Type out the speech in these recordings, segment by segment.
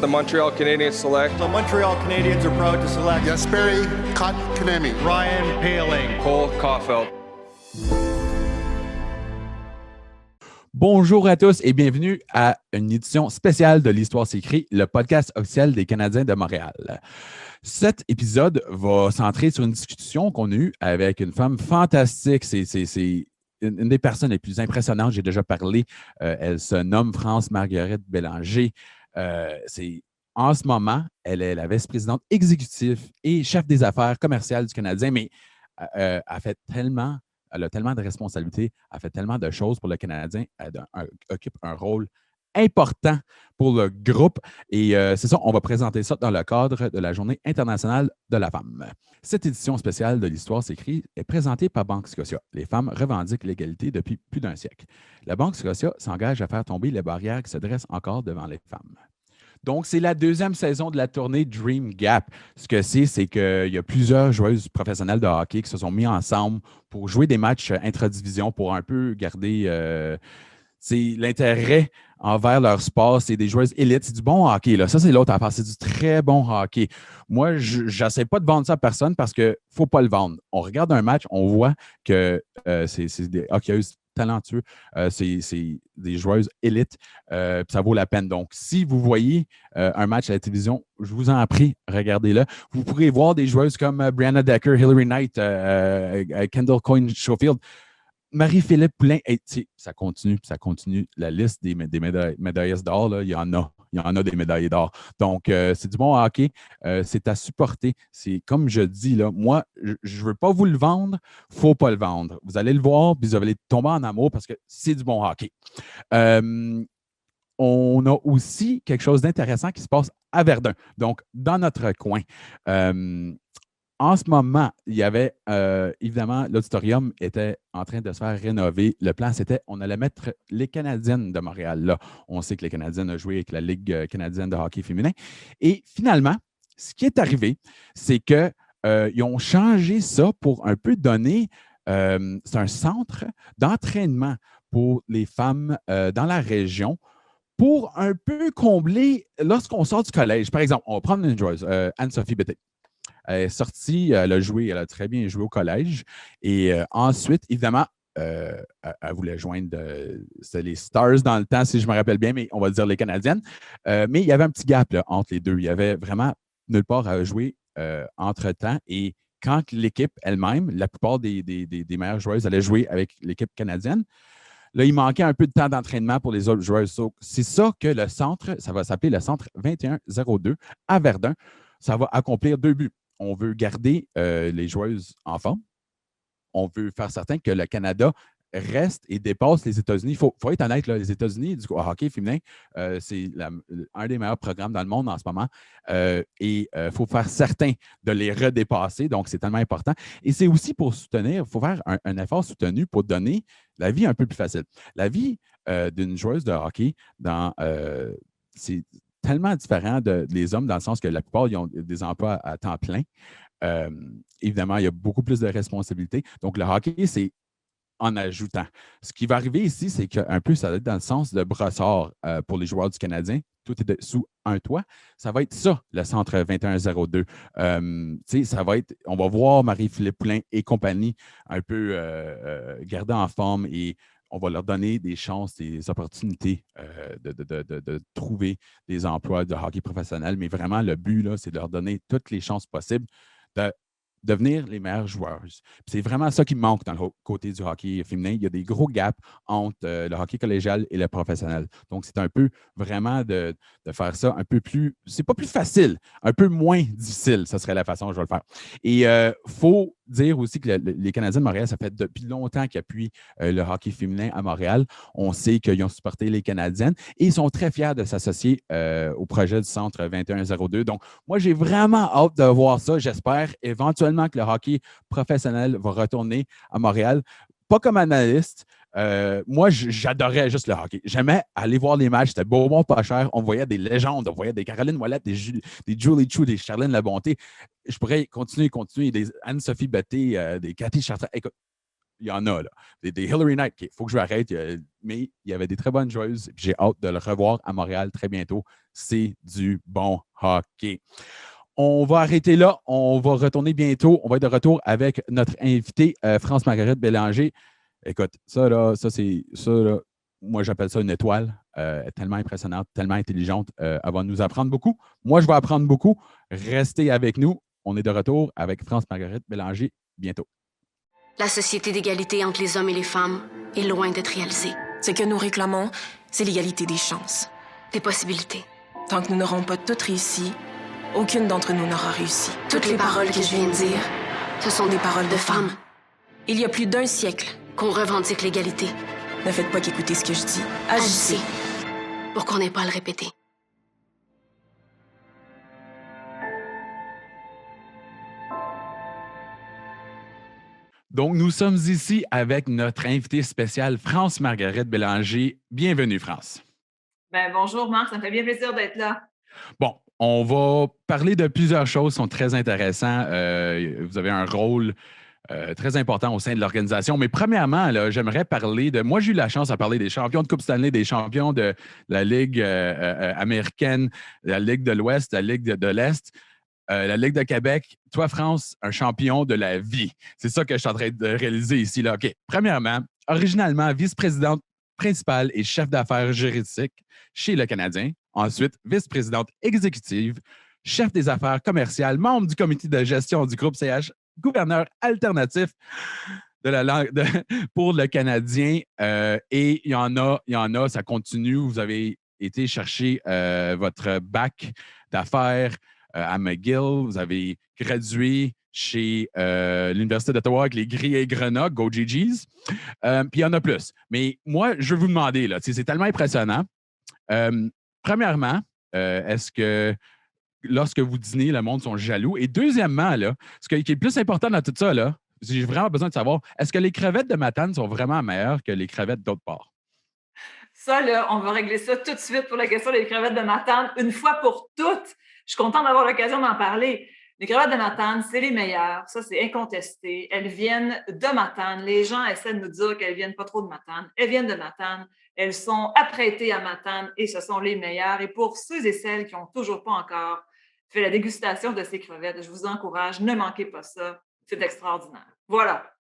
The Montreal Canadiens select The Montreal Canadiens are proud to select Jesperi Kotkaniemi, Ryan Poehling, Cole Caulfield. Bonjour à tous et bienvenue à une édition spéciale de l'Histoire s'écrit, le podcast officiel des Canadiens de Montréal. Cet épisode va centrer sur une discussion qu'on a eue avec une femme fantastique. C'est une des personnes les plus impressionnantes. J'ai déjà parlé. Elle se nomme France-Marguerite Bélanger. En ce moment, elle est la vice-présidente exécutive et chef des affaires commerciales du Canadien, mais elle a tellement de responsabilités, elle fait tellement de choses pour le Canadien, elle occupe un rôle important pour le groupe. Et c'est ça, on va présenter ça dans le cadre de la Journée internationale de la femme. Cette édition spéciale de l'Histoire s'écrit est présentée par Banque Scotia. Les femmes revendiquent l'égalité depuis plus d'un siècle. La Banque Scotia s'engage à faire tomber les barrières qui se dressent encore devant les femmes. Donc, c'est la deuxième saison de la tournée Dream Gap. Ce que c'est qu'il y a plusieurs joueuses professionnelles de hockey qui se sont mis ensemble pour jouer des matchs intra-division pour un peu garder l'intérêt envers leur sport. C'est des joueuses élites. C'est du bon hockey. Là. Ça, c'est l'autre affaire. C'est du très bon hockey. Moi, je n'essaie pas de vendre ça à personne parce qu'il ne faut pas le vendre. On regarde un match, on voit que c'est des hockeyeuses talentueux. C'est des joueuses élites. Ça vaut la peine. Donc, si vous voyez un match à la télévision, je vous en prie, regardez-le. Vous pourrez voir des joueuses comme Brianna Decker, Hillary Knight, Kendall Coyne-Schofield, Marie-Philippe Poulin. Ça continue. La liste des médailleuses d'or, là, il y en a des médaillés d'or. Donc, c'est du bon hockey. C'est à supporter. C'est comme je dis, là, moi, je ne veux pas vous le vendre. Il ne faut pas le vendre. Vous allez le voir, puis vous allez tomber en amour parce que c'est du bon hockey. On a aussi quelque chose d'intéressant qui se passe à Verdun, donc dans notre coin. En ce moment, il y avait, évidemment, l'auditorium était en train de se faire rénover. Le plan, c'était, on allait mettre les Canadiennes de Montréal là. On sait que les Canadiennes ont joué avec la Ligue canadienne de hockey féminin. Et finalement, ce qui est arrivé, c'est qu'ils ont changé ça pour un peu donner, c'est un centre d'entraînement pour les femmes dans la région pour un peu combler lorsqu'on sort du collège. Par exemple, on va prendre une joueuse, Anne-Sophie Bété. Elle est sortie, elle a très bien joué au collège. Et ensuite, évidemment, elle voulait joindre c'était les Stars dans le temps, si je me rappelle bien, mais on va dire les Canadiennes. Mais il y avait un petit gap là, entre les deux. Il y avait vraiment nulle part à jouer entre-temps. Et quand l'équipe elle-même, la plupart des meilleures joueuses allaient jouer avec l'équipe canadienne, là, il manquait un peu de temps d'entraînement pour les autres joueuses. C'est ça que le centre, ça va s'appeler le centre 2102 à Verdun. Ça va accomplir deux buts. On veut garder les joueuses en forme. On veut faire certain que le Canada reste et dépasse les États-Unis. Il faut être honnête, là, les États-Unis, du hockey féminin, c'est un des meilleurs programmes dans le monde en ce moment. Et il faut faire certain de les redépasser. Donc, c'est tellement important. Et c'est aussi pour soutenir, il faut faire un effort soutenu pour donner la vie un peu plus facile. La vie d'une joueuse de hockey c'est tellement différent des hommes dans le sens que la plupart ils ont des emplois à temps plein. Évidemment, il y a beaucoup plus de responsabilités. Donc, le hockey, c'est en ajoutant. Ce qui va arriver ici, c'est qu'un peu, ça va être dans le sens de brossard pour les joueurs du Canadien. Tout est sous un toit. Ça va être ça, le centre 2102. Ça va être, on va voir Marie-Philippe Poulin et compagnie un peu garder en forme et on va leur donner des chances, des opportunités de trouver des emplois de hockey professionnel. Mais vraiment, le but, là, c'est de leur donner toutes les chances possibles de devenir les meilleures joueuses. C'est vraiment ça qui manque dans le côté du hockey féminin. Il y a des gros gaps entre le hockey collégial et le professionnel. Donc, c'est un peu vraiment de faire ça un peu plus, c'est pas plus facile, un peu moins difficile, ça serait la façon dont je vais le faire. Et il faut dire aussi que les Canadiens de Montréal, ça fait depuis longtemps qu'ils appuient le hockey féminin à Montréal. On sait qu'ils ont supporté les Canadiennes et ils sont très fiers de s'associer au projet du Centre 2102. Donc, moi, j'ai vraiment hâte de voir ça. J'espère éventuellement que le hockey professionnel va retourner à Montréal. Pas comme analyste. Moi, j'adorais juste le hockey. J'aimais aller voir les matchs. C'était beau, bon, pas cher. On voyait des légendes. On voyait des Caroline Ouellette, des Julie Chu, des Charlène Labonté. Je pourrais continuer. Des Anne-Sophie Bété, des Cathy Chartrand. Écoute, il y en a, là. Des Hillary Knight, il faut que je m'arrête, mais il y avait des très bonnes joueuses. J'ai hâte de le revoir à Montréal très bientôt. C'est du bon hockey. On va arrêter là. On va retourner bientôt. On va être de retour avec notre invitée, France-Margaret Bélanger. Écoute, ça, là, moi, j'appelle ça une étoile. Tellement impressionnante, tellement intelligente. Elle va nous apprendre beaucoup. Moi, je vais apprendre beaucoup. Restez avec nous. On est de retour avec France-Margaret Bélanger bientôt. La société d'égalité entre les hommes et les femmes est loin d'être réalisée. Ce que nous réclamons, c'est l'égalité des chances. Des possibilités. Tant que nous n'aurons pas toutes réussi, aucune d'entre nous n'aura réussi. Toutes les paroles que je viens de dire, ce sont des paroles de femmes. Il y a plus d'un siècle qu'on revendique l'égalité. Ne faites pas qu'écouter ce que je dis. Agissez pour qu'on n'ait pas à le répéter. Donc, nous sommes ici avec notre invitée spéciale, France-Margaret Bélanger. Bienvenue, France. Bonjour, Marc. Ça me fait bien plaisir d'être là. Bon, on va parler de plusieurs choses qui sont très intéressantes. Vous avez un rôle très important au sein de l'organisation. Mais premièrement, là, j'aimerais parler de... Moi, j'ai eu la chance à parler des champions de Coupe Stanley, des champions de la Ligue américaine, la Ligue de l'Ouest, la Ligue de l'Est, la Ligue de Québec. Toi, France, un champion de la vie. C'est ça que je suis en train de réaliser ici. Là. OK. Premièrement, originalement vice-présidente principale et chef d'affaires juridique chez le Canadien. Ensuite, vice-présidente exécutive, chef des affaires commerciales, membre du comité de gestion du groupe CH, gouverneur alternatif pour le Canadien. Et il y en a, ça continue. Vous avez été chercher votre bac d'affaires à McGill. Vous avez gradué chez l'Université d'Ottawa avec les Gris et Grenat, Go GGs. Puis il y en a plus. Mais moi, je vais vous demander, là, c'est tellement impressionnant. Premièrement, est-ce que lorsque vous dînez, le monde sont jaloux? Et deuxièmement, là, ce qui est le plus important dans tout ça, là, j'ai vraiment besoin de savoir, est-ce que les crevettes de Matane sont vraiment meilleures que les crevettes d'autre part? Ça, là, on va régler ça tout de suite pour la question des crevettes de Matane, une fois pour toutes. Je suis contente d'avoir l'occasion d'en parler. Les crevettes de Matane, c'est les meilleures. Ça, c'est incontesté. Elles viennent de Matane. Les gens essaient de nous dire qu'elles viennent pas trop de Matane. Elles viennent de Matane. Elles sont apprêtées à Matane et ce sont les meilleures. Et pour ceux et celles qui n'ont toujours pas encore fait la dégustation de ces crevettes, je vous encourage, ne manquez pas ça. C'est extraordinaire. Voilà.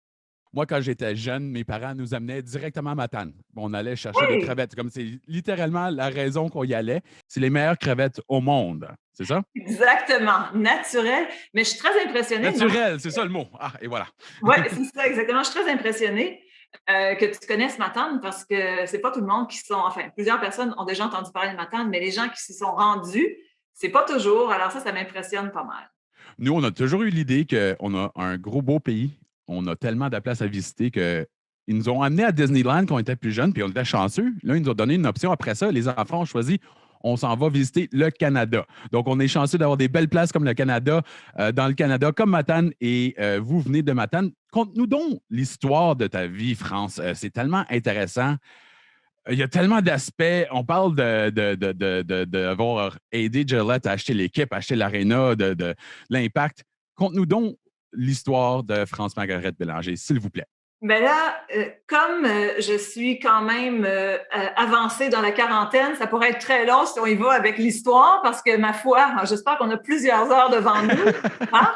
Moi, quand j'étais jeune, mes parents nous amenaient directement à Matane. On allait chercher des crevettes. Comme c'est littéralement la raison qu'on y allait. C'est les meilleures crevettes au monde. C'est ça? Exactement. Naturel. Mais je suis très impressionnée. Naturel, c'est ça le mot. Ah, et voilà. Oui, c'est ça, exactement. Je suis très impressionnée que tu connaisses Matane parce que c'est pas tout le monde qui sont... Enfin, plusieurs personnes ont déjà entendu parler de Matane, mais les gens qui s'y sont rendus, c'est pas toujours. Alors ça m'impressionne pas mal. Nous, on a toujours eu l'idée qu'on a un gros beau pays. On a tellement de places à visiter qu'ils nous ont amenés à Disneyland quand on était plus jeunes, puis on était chanceux. Là, ils nous ont donné une option. Après ça, les enfants ont choisi, on s'en va visiter le Canada. Donc, on est chanceux d'avoir des belles places comme le Canada, dans le Canada, comme Matane, et vous venez de Matane. Conte-nous donc l'histoire de ta vie, France. C'est tellement intéressant. Il y a tellement d'aspects. On parle d'avoir aidé Gillette à acheter l'équipe, à acheter l'aréna, de l'impact. Conte-nous donc l'histoire de France-Margaret Bélanger, s'il vous plaît. Bien là, comme je suis quand même avancée dans la quarantaine, ça pourrait être très long si on y va avec l'histoire, parce que ma foi, j'espère qu'on a plusieurs heures devant nous. Hein?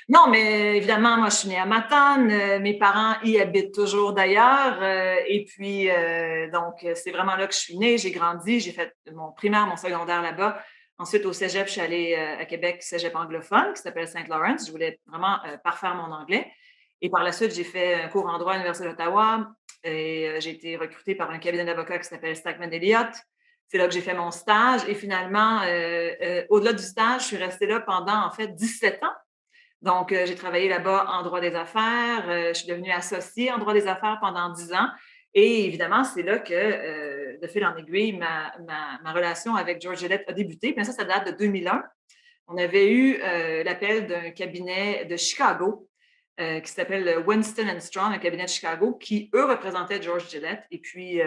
Non, mais évidemment, moi, je suis née à Matane. Mes parents y habitent toujours d'ailleurs. Et puis, donc, c'est vraiment là que je suis née. J'ai grandi. J'ai fait mon primaire, mon secondaire là-bas. Ensuite, au cégep, je suis allée à Québec, cégep anglophone, qui s'appelle St. Lawrence. Je voulais vraiment parfaire mon anglais. Et par la suite, j'ai fait un cours en droit à l'Université d'Ottawa. Et j'ai été recrutée par un cabinet d'avocats qui s'appelle Stackman Elliott. C'est là que j'ai fait mon stage. Et finalement, au-delà du stage, je suis restée là pendant, en fait, 17 ans. Donc, j'ai travaillé là-bas en droit des affaires. Je suis devenue associée en droit des affaires pendant 10 ans. Et évidemment, c'est là que, de fil en aiguille, ma relation avec George Gillette a débuté. Bien ça date de 2001. On avait eu l'appel d'un cabinet de Chicago qui s'appelle Winston & Strawn, un cabinet de Chicago, qui, eux, représentaient George Gillette. Et puis,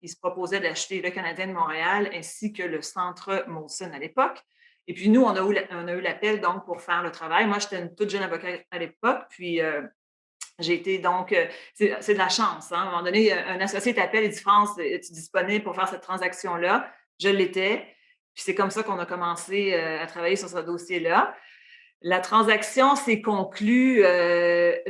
ils se proposaient d'acheter le Canadien de Montréal ainsi que le Centre Molson à l'époque. Et puis, nous, on a eu l'appel donc pour faire le travail. Moi, j'étais une toute jeune avocate à l'époque. Puis, J'ai été donc, c'est de la chance. Hein. À un moment donné, un associé t'appelle et dit France, es-tu disponible pour faire cette transaction-là? Je l'étais. Puis c'est comme ça qu'on a commencé à travailler sur ce dossier-là. La transaction s'est conclue,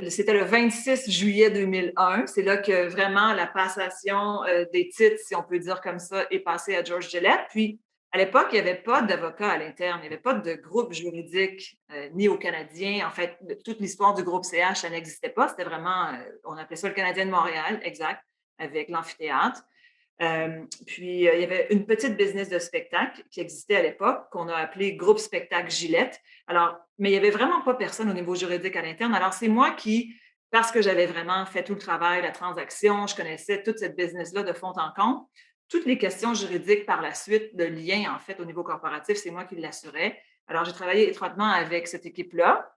c'était le 26 juillet 2001. C'est là que vraiment la passation des titres, si on peut dire comme ça, est passée à George Gillette. Puis, à l'époque, il n'y avait pas d'avocat à l'interne, il n'y avait pas de groupe juridique ni au Canadien. En fait, toute l'histoire du groupe CH, ça n'existait pas. C'était vraiment, on appelait ça le Canadien de Montréal, exact, avec l'amphithéâtre. Puis, il y avait une petite business de spectacle qui existait à l'époque, qu'on a appelé Groupe Spectacle Gillette. Alors, mais il n'y avait vraiment pas personne au niveau juridique à l'interne. Alors, c'est moi qui, parce que j'avais vraiment fait tout le travail, la transaction, je connaissais toute cette business-là de fond en comble, toutes les questions juridiques par la suite, de lien, en fait, au niveau corporatif, c'est moi qui l'assurais. Alors, j'ai travaillé étroitement avec cette équipe-là.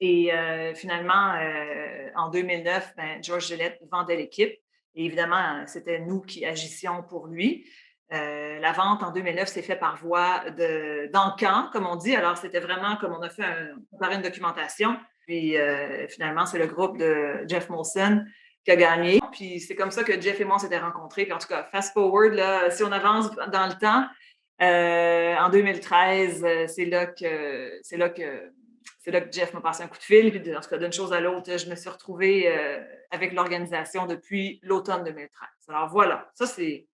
Et finalement, en 2009, George Gillette vendait l'équipe. Et évidemment, c'était nous qui agissions pour lui. La vente en 2009 s'est faite par voie d'encan, comme on dit. Alors, c'était vraiment comme on a fait une documentation. Puis, finalement, c'est le groupe de Jeff Molson qui a gagné. Puis, c'est comme ça que Jeff et moi, on s'était rencontrés. Puis, en tout cas, fast forward, là, si on avance dans le temps, en 2013, c'est là que Jeff m'a passé un coup de fil. Puis, en tout cas, d'une chose à l'autre, je me suis retrouvée avec l'organisation depuis l'automne 2013. Alors, voilà. Ça, c'est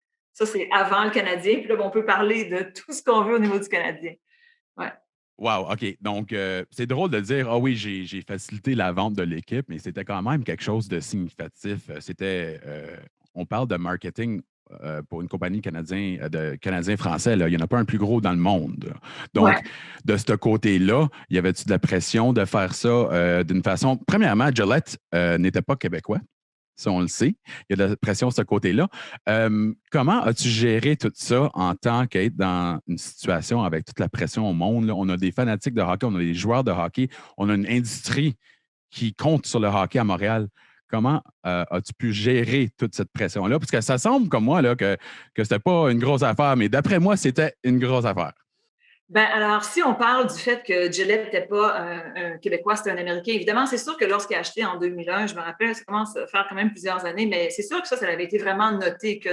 avant le Canadien. Puis là, on peut parler de tout ce qu'on veut au niveau du Canadien. Ouais. Wow, OK. Donc, c'est drôle de dire, ah oui, j'ai facilité la vente de l'équipe, mais c'était quand même quelque chose de significatif. On parle de marketing pour une compagnie de Canadiens-Français. Il n'y en a pas un plus gros dans le monde. Donc, de ce côté-là, y avait-tu de la pression de faire ça d'une façon... Premièrement, Gillette n'était pas québécois. Ça, on le sait. Il y a de la pression de ce côté-là. Comment as-tu géré tout ça en tant qu'être dans une situation avec toute la pression au monde? Là? On a des fanatiques de hockey, on a des joueurs de hockey, on a une industrie qui compte sur le hockey à Montréal. Comment as-tu pu gérer toute cette pression-là? Parce que ça semble comme moi là, que ce n'était pas une grosse affaire, mais d'après moi, c'était une grosse affaire. Alors, si on parle du fait que Gillette n'était pas un Québécois, c'était un Américain, évidemment, c'est sûr que lorsqu'il a acheté en 2001, je me rappelle, ça commence à faire quand même plusieurs années, mais c'est sûr que ça avait été vraiment noté, que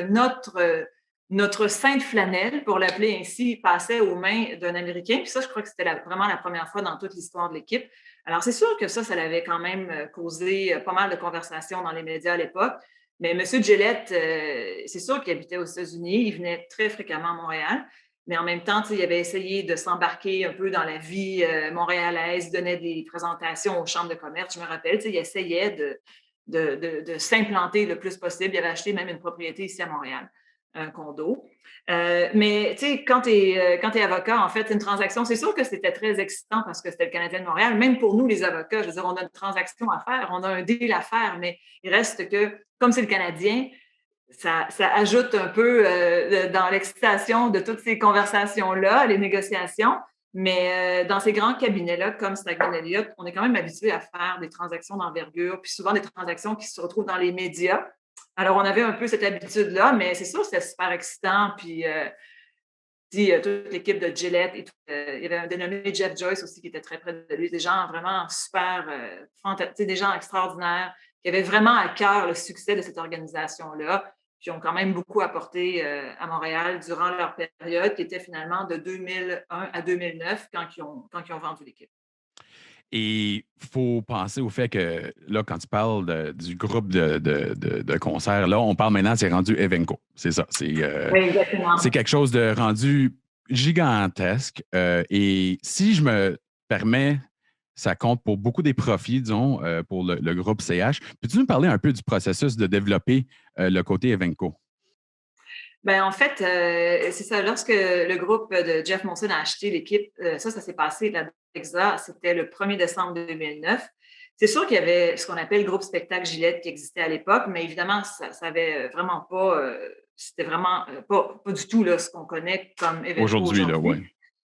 notre sainte flanelle, pour l'appeler ainsi, passait aux mains d'un Américain. Puis ça, je crois que c'était vraiment la première fois dans toute l'histoire de l'équipe. Alors, c'est sûr que ça avait quand même causé pas mal de conversations dans les médias à l'époque. Mais M. Gillette, c'est sûr qu'il habitait aux États-Unis, il venait très fréquemment à Montréal. Mais en même temps, il avait essayé de s'embarquer un peu dans la vie montréalaise, il donnait des présentations aux chambres de commerce, je me rappelle, il essayait de s'implanter le plus possible. Il avait acheté même une propriété ici à Montréal, un condo. Mais quand tu es avocat, en fait, une transaction, c'est sûr que c'était très excitant parce que c'était le Canadien de Montréal. Même pour nous, les avocats, je veux dire, on a une transaction à faire, on a un deal à faire, mais il reste que, comme c'est le Canadien, ça ajoute un peu dans l'excitation de toutes ces conversations-là, les négociations. Mais dans ces grands cabinets-là, comme Stagman Elliott, on est quand même habitué à faire des transactions d'envergure, puis souvent des transactions qui se retrouvent dans les médias. Alors, on avait un peu cette habitude-là, mais c'est sûr que c'était super excitant. Puis, toute l'équipe de Gillette, et tout, il y avait un dénommé Jeff Joyce aussi qui était très près de lui, des gens vraiment super fantastiques, des gens extraordinaires qui avaient vraiment à cœur le succès de cette organisation-là, qui ont quand même beaucoup apporté à Montréal durant leur période, qui était finalement de 2001 à 2009 quand ils ont vendu l'équipe. Et il faut penser au fait que, là, quand tu parles du groupe de concerts, là, on parle maintenant, c'est rendu Evenco. C'est ça. Oui, exactement. C'est quelque chose de rendu gigantesque. Et si je me permets, ça compte pour beaucoup des profits, disons, pour le groupe CH. Peux-tu nous parler un peu du processus de développer le côté Evenco? En fait, c'est ça. Lorsque le groupe de Jeff Molson a acheté l'équipe, ça s'est passé là, c'était le 1er décembre 2009. C'est sûr qu'il y avait ce qu'on appelle le groupe Spectacle Gillette qui existait à l'époque, mais évidemment, ça n'avait vraiment pas, c'était vraiment pas du tout là, ce qu'on connaît comme événement aujourd'hui. Là, ouais.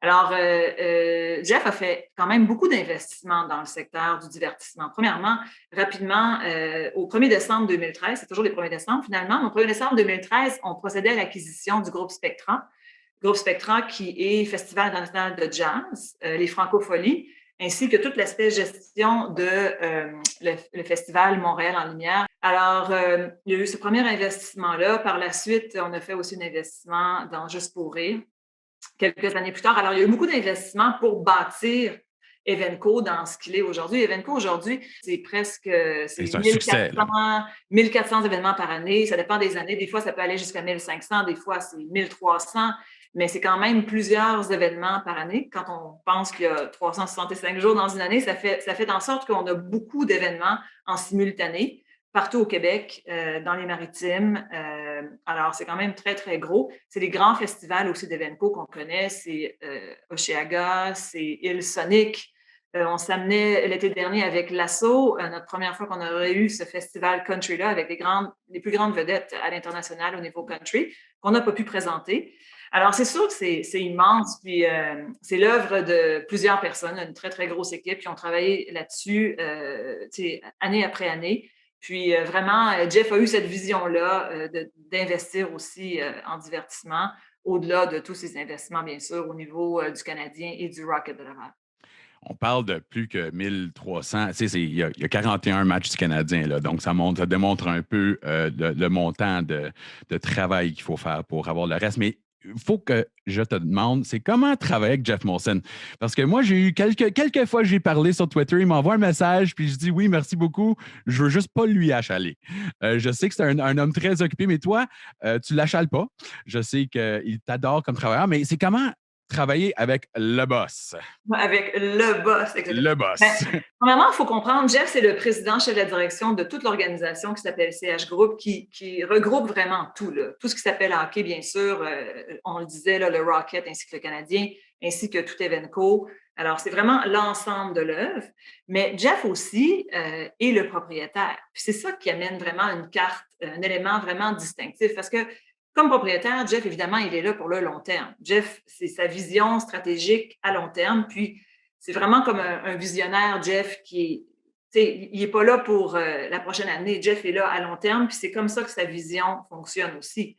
Alors, Jeff a fait quand même beaucoup d'investissements dans le secteur du divertissement. Premièrement, rapidement, au 1er décembre 2013, c'est toujours le 1er décembre finalement, mais au 1er décembre 2013, on procédait à l'acquisition du groupe Spectran. Groupe Spectran qui est Festival international de jazz, les Francopholies, ainsi que tout l'aspect gestion de le Festival Montréal en Lumière. Alors, il y a eu ce premier investissement-là. Par la suite, on a fait aussi un investissement dans Juste pour rire, quelques années plus tard. Alors, il y a eu beaucoup d'investissements pour bâtir Evenco dans ce qu'il est aujourd'hui. Evenco, aujourd'hui, c'est presque C'est un succès, 1400 événements par année. Ça dépend des années. Des fois, ça peut aller jusqu'à 1500. Des fois, c'est 1300. Mais c'est quand même plusieurs événements par année. Quand on pense qu'il y a 365 jours dans une année, ça fait en sorte qu'on a beaucoup d'événements en simultané partout au Québec, dans les Maritimes. Alors, c'est quand même très, très gros. C'est les grands festivals aussi d'Evenco qu'on connaît. C'est Osheaga, c'est Île Sonic. On s'amenait l'été dernier avec l'Assaut, notre première fois qu'on aurait eu ce festival country-là avec les plus grandes vedettes à l'international au niveau country, qu'on n'a pas pu présenter. Alors, c'est sûr que c'est immense, puis c'est l'œuvre de plusieurs personnes, une très, très grosse équipe qui ont travaillé là-dessus année après année. Puis vraiment, Jeff a eu cette vision-là d'investir aussi en divertissement, au-delà de tous ces investissements, bien sûr, au niveau du Canadien et du Rocket de Laval. On parle de plus que 1300. Il y a 41 matchs du Canadien, là, donc ça démontre un peu le montant de travail qu'il faut faire pour avoir le reste. Mais il faut que je te demande, c'est comment travailler avec Jeff Molson? Parce que moi, j'ai eu quelques fois, j'ai parlé sur Twitter, il m'envoie un message, puis je dis oui, merci beaucoup, je veux juste pas lui achaler. Je sais que c'est un homme très occupé, mais toi, tu l'achales pas. Je sais qu'il t'adore comme travailleur, mais c'est comment travailler avec le boss? Avec le boss, exactement. Le boss. Premièrement, il faut comprendre, Jeff, c'est le président, chef de la direction de toute l'organisation qui s'appelle CH Group, qui regroupe vraiment tout, là. Tout ce qui s'appelle hockey, bien sûr, on le disait, là, le Rocket ainsi que le Canadien, ainsi que tout Evenco. Alors, c'est vraiment l'ensemble de l'œuvre. Mais Jeff aussi est le propriétaire. Puis c'est ça qui amène vraiment une carte, un élément vraiment distinctif, parce que comme propriétaire, Jeff, évidemment, il est là pour le long terme. Jeff, c'est sa vision stratégique à long terme. Puis, c'est vraiment comme un visionnaire, Jeff, il n'est pas là pour la prochaine année. Jeff est là à long terme. Puis, c'est comme ça que sa vision fonctionne aussi.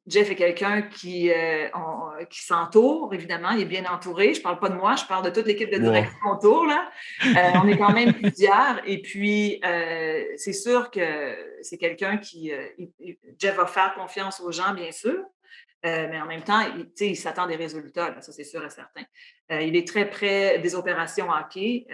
Jeff est quelqu'un qui s'entoure, évidemment. Il est bien entouré. Je ne parle pas de moi, je parle de toute l'équipe de direction autour. Là. On est quand même plusieurs. Et puis, c'est sûr que c'est quelqu'un qui... Jeff va faire confiance aux gens, bien sûr. Mais en même temps, il s'attend des résultats, là, ça c'est sûr et certain. Il est très près des opérations hockey,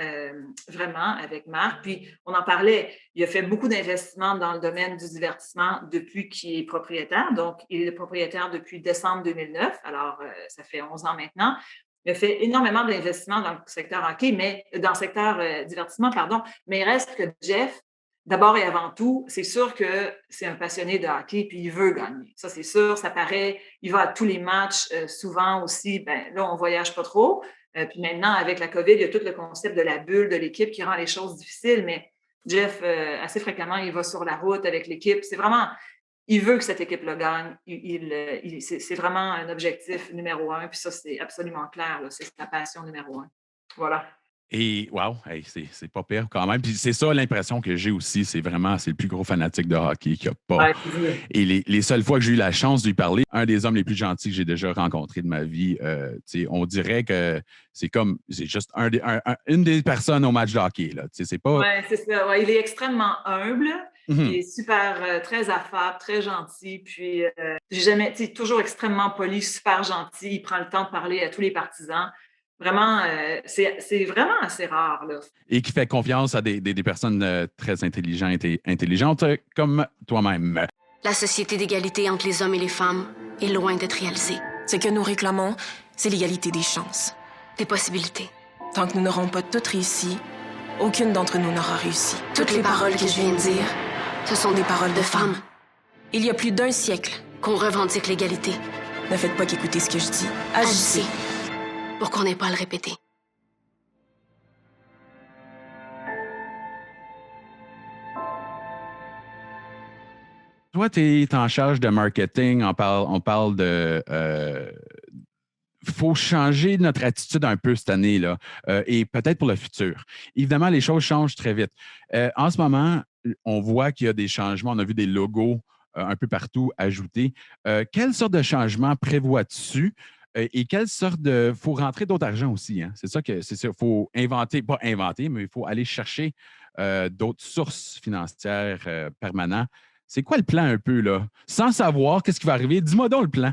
vraiment, avec Marc. Puis, on en parlait, il a fait beaucoup d'investissements dans le domaine du divertissement depuis qu'il est propriétaire. Donc, il est propriétaire depuis décembre 2009, alors ça fait 11 ans maintenant. Il a fait énormément d'investissements dans le secteur hockey, dans le secteur divertissement, pardon. Mais il reste que Jeff, d'abord et avant tout, c'est sûr que c'est un passionné de hockey puis il veut gagner. Ça, c'est sûr, ça paraît. Il va à tous les matchs. Souvent aussi, là, on ne voyage pas trop. Puis maintenant, avec la COVID, il y a tout le concept de la bulle de l'équipe qui rend les choses difficiles. Mais Jeff, assez fréquemment, il va sur la route avec l'équipe. C'est vraiment, il veut que cette équipe-là gagne. C'est vraiment un objectif numéro 1. Puis ça, c'est absolument clair. Là, c'est sa passion numéro 1. Voilà. Et wow, hey, c'est pas pire quand même. Puis c'est ça l'impression que j'ai aussi. C'est le plus gros fanatique de hockey qu'il n'y a pas. Ouais. Et les seules fois que j'ai eu la chance de lui parler, un des hommes les plus gentils que j'ai déjà rencontrés de ma vie, on dirait que c'est juste une des personnes au match de hockey. C'est pas... Oui, c'est ça. Ouais, il est extrêmement humble. Mm-hmm. Il est super, très affable, très gentil. Puis, toujours extrêmement poli, super gentil. Il prend le temps de parler à tous les partisans. Vraiment, c'est vraiment assez rare. Là. Et qui fait confiance à des personnes très intelligentes comme toi-même. La société d'égalité entre les hommes et les femmes est loin d'être réalisée. Ce que nous réclamons, c'est l'égalité des chances. Des possibilités. Tant que nous n'aurons pas toutes réussi, aucune d'entre nous n'aura réussi. Toutes les paroles que je viens de dire, ce sont des paroles de femmes. Il y a plus d'1 siècle qu'on revendique l'égalité. Ne faites pas qu'écouter ce que je dis. Agissez. Pour qu'on n'ait pas à le répéter. Toi, tu es en charge de marketing. On parle de... faut changer notre attitude un peu cette année, là, et peut-être pour le futur. Évidemment, les choses changent très vite. En ce moment, on voit qu'il y a des changements. On a vu des logos un peu partout ajoutés. Quelle sorte de changement prévois-tu? Et quelle sorte de. Il faut rentrer d'autres argent aussi. Hein? C'est ça. Il faut inventer, pas inventer, mais il faut aller chercher d'autres sources financières permanentes. C'est quoi le plan un peu, là? Sans savoir qu'est-ce qui va arriver, dis-moi donc le plan.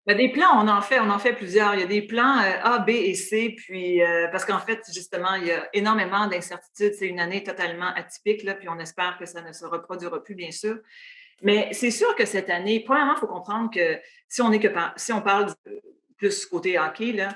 Ben, des plans, on en fait plusieurs. Il y a des plans A, B et C, puis parce qu'en fait, justement, il y a énormément d'incertitudes. C'est une année totalement atypique, là, puis on espère que ça ne se reproduira plus, bien sûr. Mais c'est sûr que cette année, premièrement, il faut comprendre que si on parle plus côté hockey, là,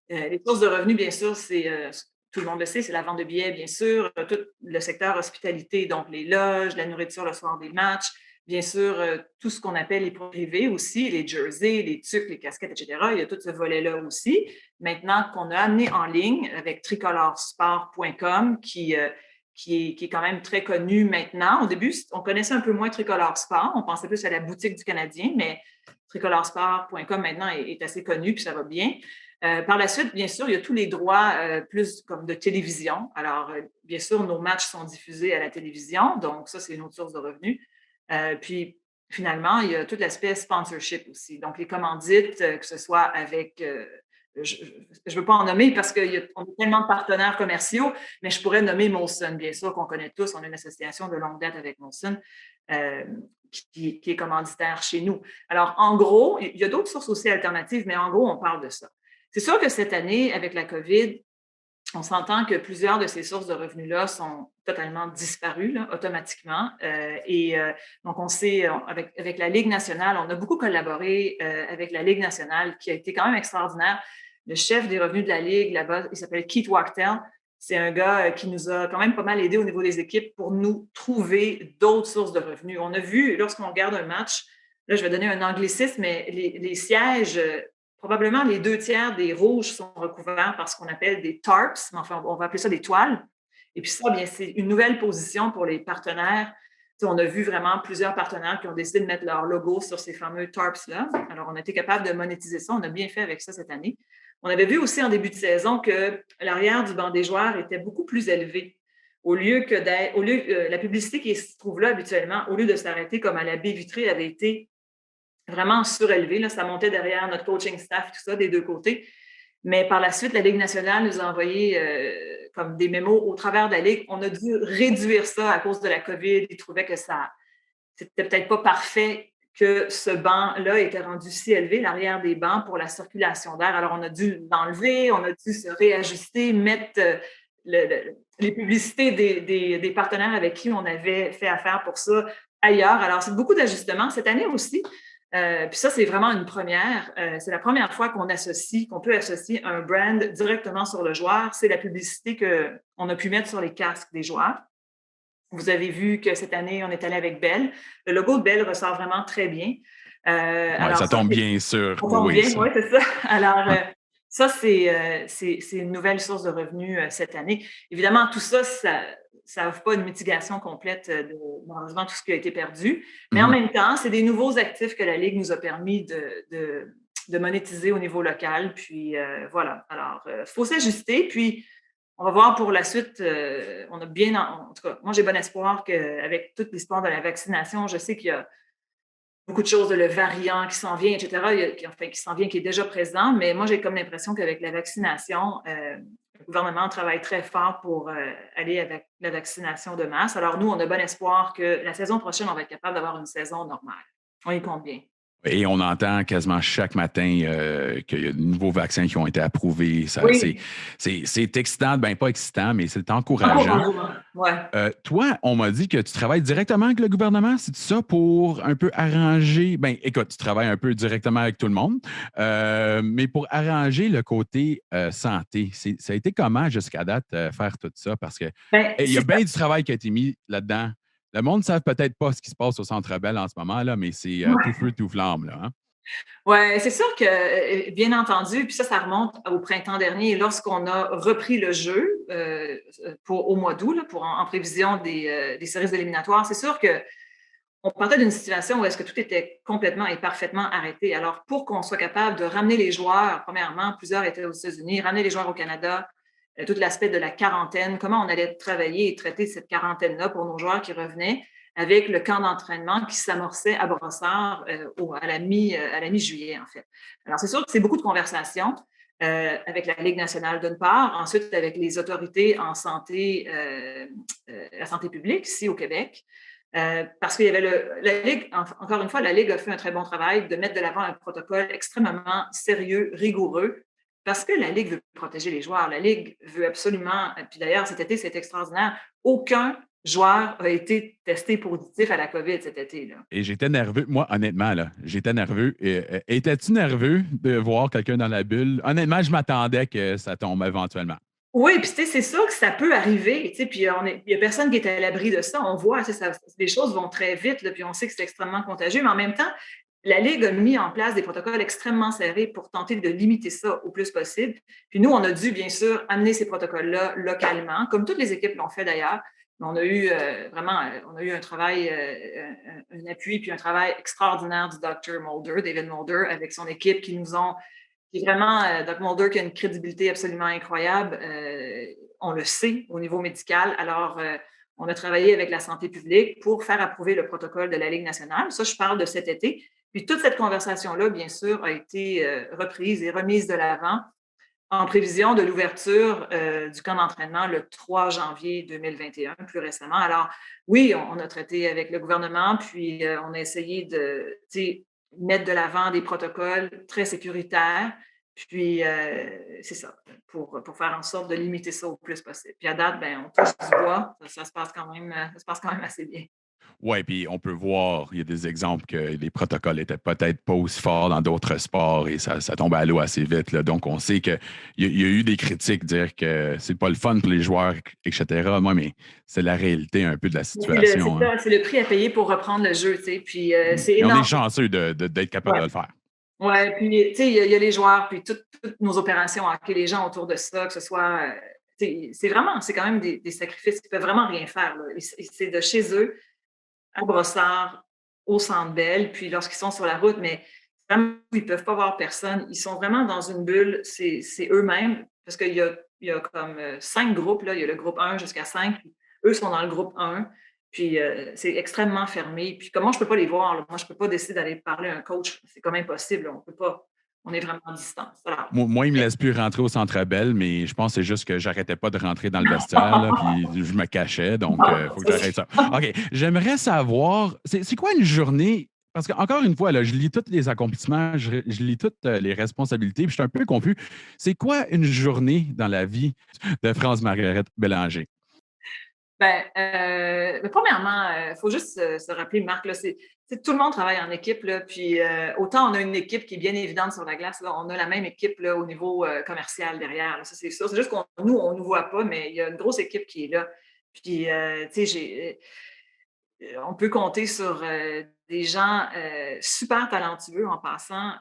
les sources de revenus, bien sûr, c'est tout le monde le sait, c'est la vente de billets, bien sûr, tout le secteur hospitalité, donc les loges, la nourriture le soir des matchs, bien sûr, tout ce qu'on appelle les produits privés aussi, les jerseys, les tucs, les casquettes, etc. Il y a tout ce volet-là aussi. Maintenant qu'on a amené en ligne avec tricoloresport.com qui est quand même très connu maintenant. Au début, on connaissait un peu moins Tricolore Sport. On pensait plus à la boutique du Canadien, mais tricoloresport.com maintenant est assez connu, puis ça va bien. Par la suite, bien sûr, il y a tous les droits plus comme de télévision. Alors, bien sûr, nos matchs sont diffusés à la télévision, donc ça, c'est une autre source de revenus. Puis, finalement, il y a tout l'aspect sponsorship aussi. Donc, les commandites, que ce soit avec... je ne veux pas en nommer parce qu'on a tellement de partenaires commerciaux, mais je pourrais nommer Molson, bien sûr, qu'on connaît tous. On a une association de longue date avec Molson qui est commanditaire chez nous. Alors, en gros, il y a d'autres sources aussi alternatives, mais en gros, on parle de ça. C'est sûr que cette année, avec la COVID, on s'entend que plusieurs de ces sources de revenus-là sont totalement disparues là, automatiquement. Donc, on sait, avec la Ligue nationale, on a beaucoup collaboré avec la Ligue nationale qui a été quand même extraordinaire. Le chef des revenus de la Ligue, là-bas, il s'appelle Keith Wachtel. C'est un gars qui nous a quand même pas mal aidé au niveau des équipes pour nous trouver d'autres sources de revenus. On a vu, lorsqu'on regarde un match, là, je vais donner un anglicisme, mais les sièges... probablement les 2/3 des rouges sont recouverts par ce qu'on appelle des tarps, mais enfin, on va appeler ça des toiles. Et puis ça, bien, c'est une nouvelle position pour les partenaires. Tu sais, on a vu vraiment plusieurs partenaires qui ont décidé de mettre leur logo sur ces fameux tarps-là. Alors, on a été capable de monétiser ça. On a bien fait avec ça cette année. On avait vu aussi en début de saison que l'arrière du banc des joueurs était beaucoup plus élevé. La publicité qui se trouve là habituellement, au lieu de s'arrêter comme à la baie vitrée, avait été vraiment surélevé. Là, ça montait derrière notre coaching staff, tout ça, des deux côtés. Mais par la suite, la Ligue nationale nous a envoyé comme des mémos au travers de la Ligue. On a dû réduire ça à cause de la COVID. Ils trouvaient que c'était peut-être pas parfait que ce banc-là était rendu si élevé, l'arrière des bancs, pour la circulation d'air. Alors, on a dû l'enlever, on a dû se réajuster, mettre les publicités des partenaires avec qui on avait fait affaire pour ça ailleurs. Alors, c'est beaucoup d'ajustements. Cette année aussi, puis ça, c'est vraiment une première. C'est la première fois qu'on peut associer un brand directement sur le joueur. C'est la publicité qu'on a pu mettre sur les casques des joueurs. Vous avez vu que cette année, on est allé avec Bell. Le logo de Bell ressort vraiment très bien. Alors, ça tombe bien sûr. Ça tombe bien, oui, c'est ça. Alors, ça, c'est une nouvelle source de revenus cette année. Évidemment, tout ça, ça n'offre pas une mitigation complète de malheureusement tout ce qui a été perdu. Mais en même temps, c'est des nouveaux actifs que la Ligue nous a permis de monétiser au niveau local. Puis voilà. Alors, il faut s'ajuster. Puis, on va voir pour la suite. On a en tout cas, moi, j'ai bon espoir qu'avec toute l'histoire de la vaccination, je sais qu'il y a beaucoup de choses, le variant qui s'en vient, etc., qui s'en vient, qui est déjà présent. Mais moi, j'ai comme l'impression qu'avec la vaccination, le gouvernement travaille très fort pour aller avec la vaccination de masse. Alors, nous, on a bon espoir que la saison prochaine, on va être capable d'avoir une saison normale. On y compte bien. Et on entend quasiment chaque matin qu'il y a de nouveaux vaccins qui ont été approuvés. Ça, oui. C'est excitant, bien pas excitant, mais c'est encourageant. Ouais. Toi, on m'a dit que tu travailles directement avec le gouvernement. C'est ça pour un peu arranger... Bien, écoute, tu travailles un peu directement avec tout le monde, mais pour arranger le côté santé, ça a été comment jusqu'à date faire tout ça? Parce qu'il y a bien du travail qui a été mis là-dedans. Le monde ne savent peut-être pas ce qui se passe au Centre Bell en ce moment, là, mais c'est tout feu, tout flamme. Là, hein? Oui, c'est sûr que, bien entendu, puis ça remonte au printemps dernier, lorsqu'on a repris le jeu au mois d'août, là, en prévision des séries éliminatoires. C'est sûr qu'on partait d'une situation où est-ce que tout était complètement et parfaitement arrêté. Alors, pour qu'on soit capable de ramener les joueurs, premièrement, plusieurs étaient aux États-Unis, ramener les joueurs au Canada, tout l'aspect de la quarantaine, comment on allait travailler et traiter cette quarantaine-là pour nos joueurs qui revenaient. avec le camp d'entraînement qui s'amorçait à Brossard à la mi-juillet, en fait. Alors, c'est sûr que c'est beaucoup de conversations avec la Ligue nationale d'une part, ensuite avec les autorités en santé, la santé publique ici au Québec. Parce qu'il y avait la Ligue, encore une fois, la Ligue a fait un très bon travail de mettre de l'avant un protocole extrêmement sérieux, rigoureux, parce que la Ligue veut protéger les joueurs. La Ligue veut absolument, puis d'ailleurs, cet été, c'est extraordinaire, aucun joueur a été testé positif à la COVID cet été. Là. Et j'étais nerveux. Moi, honnêtement, là, j'étais nerveux. Étais-tu nerveux de voir quelqu'un dans la bulle? Honnêtement, je m'attendais que ça tombe éventuellement. Oui, puis c'est sûr que ça peut arriver, puis il n'y a personne qui est à l'abri de ça. On voit, les choses vont très vite, là, puis on sait que c'est extrêmement contagieux, mais en même temps, la Ligue a mis en place des protocoles extrêmement serrés pour tenter de limiter ça au plus possible. Puis nous, on a dû, bien sûr, amener ces protocoles-là localement, comme toutes les équipes l'ont fait d'ailleurs. On a eu un travail, un appui, puis un travail extraordinaire du Dr. Mulder, David Mulder, avec son équipe qui est vraiment, Dr. Mulder qui a une crédibilité absolument incroyable. On le sait au niveau médical. Alors, on a travaillé avec la santé publique pour faire approuver le protocole de la Ligue nationale. Ça, je parle de cet été. Puis toute cette conversation-là, bien sûr, a été reprise et remise de l'avant en prévision de l'ouverture du camp d'entraînement le 3 janvier 2021, plus récemment. Alors, oui, on a traité avec le gouvernement, puis on a essayé de mettre de l'avant des protocoles très sécuritaires, puis c'est ça, pour faire en sorte de limiter ça au plus possible. Puis à date, on touche du bois, ça se passe quand même assez bien. Oui, puis on peut voir, il y a des exemples que les protocoles étaient peut-être pas aussi forts dans d'autres sports et ça tombe à l'eau assez vite. Là. Donc, on sait qu'il y a eu des critiques, dire que c'est pas le fun pour les joueurs, etc. Moi, mais c'est la réalité un peu de la situation. C'est le prix à payer pour reprendre le jeu, tu sais. Puis c'est énorme. On est chanceux d'être capable de le faire. Oui, puis tu sais, il y a les joueurs, puis toutes nos opérations, hockey, les gens autour de ça, que ce soit... c'est quand même des sacrifices qui ne peuvent vraiment rien faire. Là. C'est de chez eux à Brossard, au Centre Bell, puis lorsqu'ils sont sur la route, mais vraiment, ils ne peuvent pas voir personne. Ils sont vraiment dans une bulle, c'est eux-mêmes, parce qu'il y a comme 5 groupes, là. Il y a le groupe 1 jusqu'à 5, puis eux sont dans le groupe 1, puis c'est extrêmement fermé. Puis comment je ne peux pas les voir? Là? Moi, je ne peux pas décider d'aller parler à un coach. C'est comme impossible, là. On ne peut pas. On est vraiment à distance. Alors, moi, il ne me laisse plus rentrer au Centre Bell, mais je pense que c'est juste que j'arrêtais pas de rentrer dans le vestiaire, là, puis je me cachais, donc il faut que j'arrête ça. OK, j'aimerais savoir, c'est quoi une journée? Parce qu'encore une fois, là, je lis tous les accomplissements, je lis toutes les responsabilités, puis je suis un peu confus. C'est quoi une journée dans la vie de France-Marguerite Bélanger? Premièrement, il faut juste se rappeler, Marc, là, tout le monde travaille en équipe, là, puis autant on a une équipe qui est bien évidente sur la glace, là, on a la même équipe là, au niveau commercial derrière, là, ça c'est sûr. C'est juste qu'on on ne nous voit pas, mais il y a une grosse équipe qui est là. Puis, on peut compter sur des gens super talentueux en passant,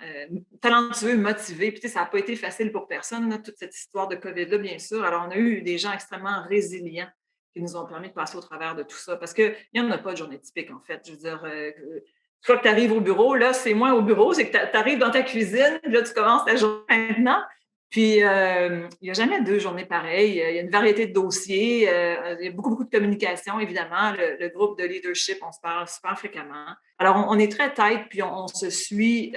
talentueux, motivés. Puis, ça n'a pas été facile pour personne, là, toute cette histoire de COVID-là, bien sûr. Alors, on a eu des gens extrêmement résilients qui nous ont permis de passer au travers de tout ça. Parce qu'il n'y en a pas de journée typique, en fait. Je veux dire, une fois que tu arrives au bureau, là, c'est moins au bureau, c'est que tu arrives dans ta cuisine, là, tu commences ta journée maintenant. Puis, il n'y a jamais 2 journées pareilles. Il y a une variété de dossiers. Il y a beaucoup de communication, évidemment. Le groupe de leadership, on se parle super fréquemment. Alors, on est très tight, puis on se suit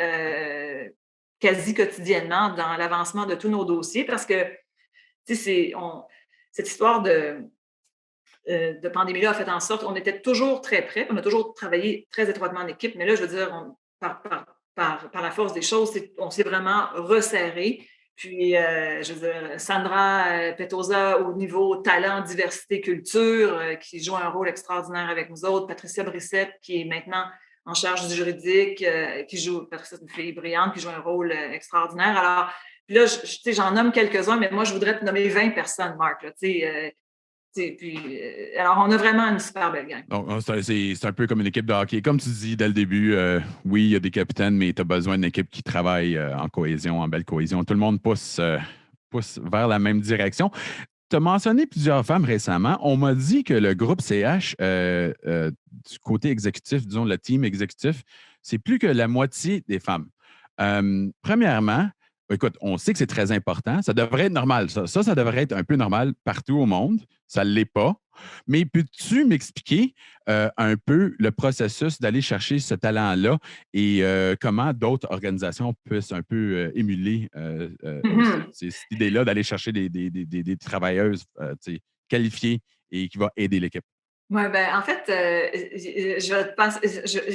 quasi quotidiennement dans l'avancement de tous nos dossiers parce que, cette histoire de pandémie-là a fait en sorte qu'on était toujours très près. On a toujours travaillé très étroitement en équipe, mais là, je veux dire, par la force des choses, on s'est vraiment resserré. Puis, je veux dire, Sandra Petosa au niveau talent, diversité, culture, qui joue un rôle extraordinaire avec nous autres. Patricia Brissette, qui est maintenant en charge du juridique, Patricia, c'est une fille brillante, qui joue un rôle extraordinaire. Alors, puis là, j'en nomme quelques-uns, mais moi, je voudrais te nommer 20 personnes, Marc, là, alors, on a vraiment une super belle gang. Donc, c'est un peu comme une équipe de hockey. Comme tu dis dès le début, oui, il y a des capitaines, mais tu as besoin d'une équipe qui travaille en cohésion, en belle cohésion. Tout le monde pousse vers la même direction. Tu as mentionné plusieurs femmes récemment. On m'a dit que le groupe CH, du côté exécutif, disons le team exécutif, c'est plus que la moitié des femmes. Premièrement, Écoute, on sait que c'est très important. Ça devrait être normal. Ça devrait être un peu normal partout au monde. Ça ne l'est pas. Mais peux-tu m'expliquer un peu le processus d'aller chercher ce talent-là et comment d'autres organisations puissent un peu émuler Mhm. cette idée-là d'aller chercher des travailleuses qualifiées et qui va aider l'équipe? Oui, ben, en fait, je vais te passer,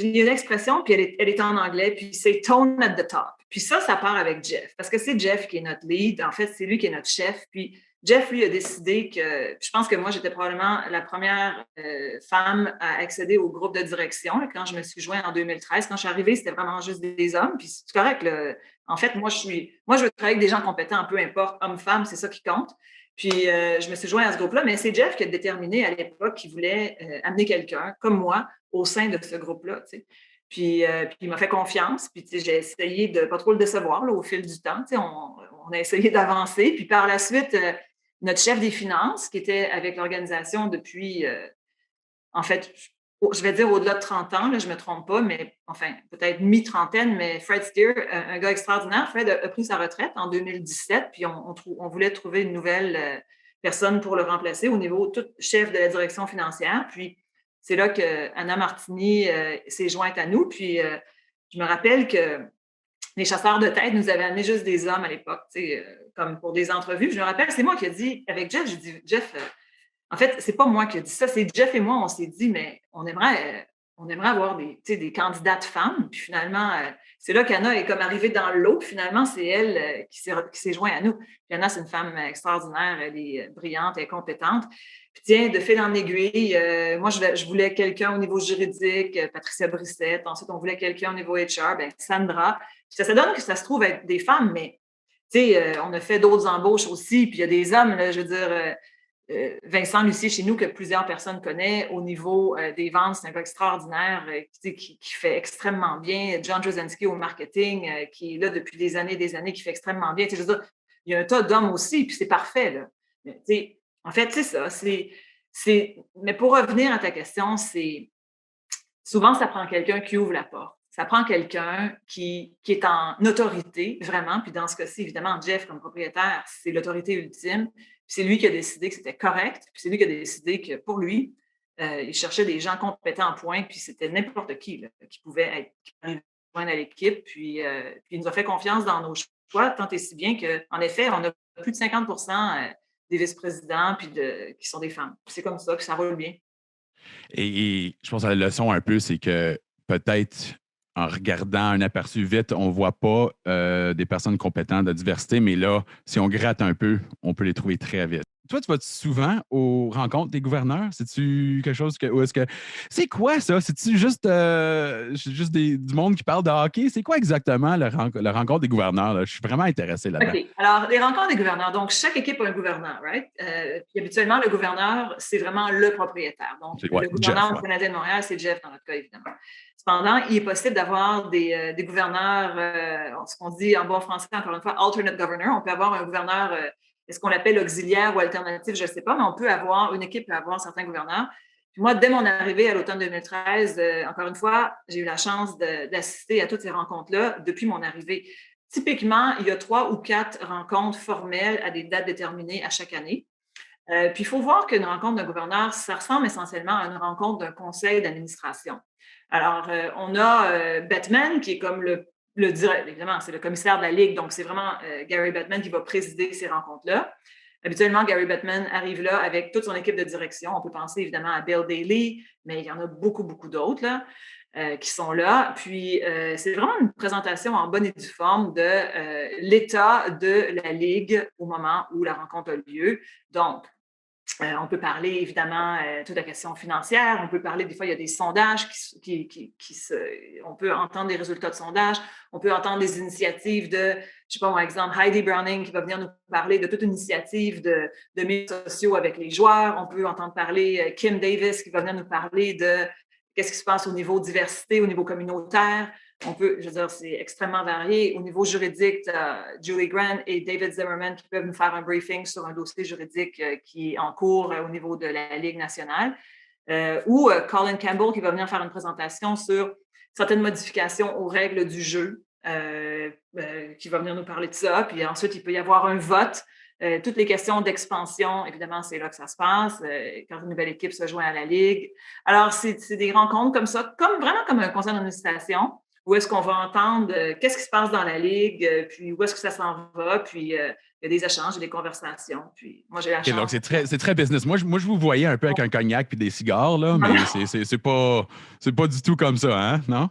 il y a une expression, puis elle est en anglais, puis c'est tone at the top. Puis ça part avec Jeff, parce que c'est Jeff qui est notre lead. En fait, c'est lui qui est notre chef. Puis Jeff, lui, a décidé que, je pense que moi, j'étais probablement la première femme à accéder au groupe de direction là, quand je me suis jointe en 2013. Quand je suis arrivée, c'était vraiment juste des hommes. Puis c'est correct. Là. En fait, moi, je veux travailler avec des gens compétents, peu importe, hommes-femmes, c'est ça qui compte. Puis, je me suis joint à ce groupe-là, mais c'est Jeff qui a déterminé à l'époque qu'il voulait amener quelqu'un comme moi au sein de ce groupe-là. Tu sais. Puis il m'a fait confiance. Puis, tu sais, j'ai essayé de ne pas trop le décevoir là, au fil du temps. Tu sais, on a essayé d'avancer. Puis, par la suite, notre chef des finances, qui était avec l'organisation depuis, en fait, je vais dire au-delà de 30 ans, là, je ne me trompe pas, mais enfin, peut-être mi-trentaine, mais Fred Steer, un gars extraordinaire. Fred a pris sa retraite en 2017, puis on voulait trouver une nouvelle personne pour le remplacer au niveau tout chef de la direction financière. Puis c'est là qu'Anna Martini s'est jointe à nous. Puis je me rappelle que les chasseurs de tête nous avaient amené juste des hommes à l'époque, comme pour des entrevues. Puis je me rappelle, c'est moi qui ai dit, avec Jeff, j'ai dit, Jeff, en fait, c'est pas moi qui ai dit ça, c'est Jeff et moi, on s'est dit, mais on aimerait avoir des candidates femmes. Puis finalement, c'est là qu'Anna est comme arrivée dans le lot. Puis finalement, c'est elle qui s'est jointe à nous. Puis Anna, c'est une femme extraordinaire, elle est brillante, elle est compétente. Puis tiens, de fil en aiguille, moi, je voulais quelqu'un au niveau juridique, Patricia Brissette. Ensuite, on voulait quelqu'un au niveau HR, ben Sandra. Puis ça donne que ça se trouve être des femmes, mais on a fait d'autres embauches aussi. Puis il y a des hommes, là, je veux dire... Vincent Lucier, chez nous, que plusieurs personnes connaissent au niveau des ventes, c'est un gars extraordinaire qui fait extrêmement bien. John Drzezinski au marketing, qui est là depuis des années, qui fait extrêmement bien. Je veux dire, il y a un tas d'hommes aussi, puis c'est parfait. Là. Mais, en fait, c'est ça. Mais pour revenir à ta question, c'est souvent, ça prend quelqu'un qui ouvre la porte. Ça prend quelqu'un qui est en autorité, vraiment. Puis dans ce cas-ci, évidemment, Jeff, comme propriétaire, c'est l'autorité ultime. Puis c'est lui qui a décidé que c'était correct. Puis c'est lui qui a décidé que pour lui, il cherchait des gens compétents en point. Puis c'était n'importe qui là, qui pouvait joindre à l'équipe. Puis il nous a fait confiance dans nos choix, tant et si bien qu'en effet, on a plus de 50 des vice-présidents puis qui sont des femmes. Puis c'est comme ça, puis ça roule bien. Et je pense que la leçon un peu, c'est que peut-être en regardant un aperçu vite, on ne voit pas des personnes compétentes de diversité, mais là, si on gratte un peu, on peut les trouver très vite. Toi, tu vas souvent aux rencontres des gouverneurs? C'est-tu quelque chose ou est-ce que. C'est quoi ça? C'est-tu juste du monde qui parle de hockey? C'est quoi exactement la rencontre des gouverneurs? Là? Je suis vraiment intéressé là-dedans. OK. Alors, les rencontres des gouverneurs. Donc, chaque équipe a un gouverneur, right? Puis habituellement, le gouverneur, c'est vraiment le propriétaire. Donc, le gouverneur du Canadien de Montréal, c'est Jeff dans notre cas, évidemment. Cependant, il est possible d'avoir des gouverneurs, ce qu'on dit en bon français, encore une fois, alternate governor. On peut avoir un gouverneur, ce qu'on appelle auxiliaire ou alternatif, je ne sais pas, mais une équipe peut avoir certains gouverneurs. Puis moi, dès mon arrivée à l'automne 2013, encore une fois, j'ai eu la chance d'assister à toutes ces rencontres-là depuis mon arrivée. Typiquement, il y a 3 ou 4 rencontres formelles à des dates déterminées à chaque année. Puis il faut voir qu'une rencontre d'un gouverneur, ça ressemble essentiellement à une rencontre d'un conseil d'administration. Alors, on a Bettman, qui est comme le directeur, évidemment, c'est le commissaire de la Ligue, donc c'est vraiment Gary Bettman qui va présider ces rencontres-là. Habituellement, Gary Bettman arrive là avec toute son équipe de direction. On peut penser évidemment à Bill Daly, mais il y en a beaucoup, beaucoup d'autres là, qui sont là. Puis, c'est vraiment une présentation en bonne et due forme de l'état de la Ligue au moment où la rencontre a lieu. Donc, on peut parler évidemment toute la question financière, on peut parler des fois il y a des sondages on peut entendre des résultats de sondages, on peut entendre des initiatives de, je ne sais pas, par exemple, Heidi Browning qui va venir nous parler de toute une initiative de médias sociaux avec les joueurs, on peut entendre parler Kim Davis qui va venir nous parler de qu'est-ce qui se passe au niveau diversité, au niveau communautaire. Je veux dire, c'est extrêmement varié. Au niveau juridique, Julie Grant et David Zimmerman qui peuvent nous faire un briefing sur un dossier juridique qui est en cours au niveau de la Ligue nationale. Ou Colin Campbell qui va venir faire une présentation sur certaines modifications aux règles du jeu qui va venir nous parler de ça. Puis ensuite, il peut y avoir un vote. Toutes les questions d'expansion, évidemment, c'est là que ça se passe, quand une nouvelle équipe se joint à la Ligue. Alors, c'est des rencontres comme ça, vraiment comme un conseil d'administration, où est-ce qu'on va entendre qu'est-ce qui se passe dans la Ligue, puis où est-ce que ça s'en va, puis il y a des échanges, il y a des conversations. Puis moi, j'ai la OK, chance. donc, c'est très business. Moi, je vous voyais un peu avec un cognac puis des cigares, là, mais c'est pas du tout comme ça, hein? Non?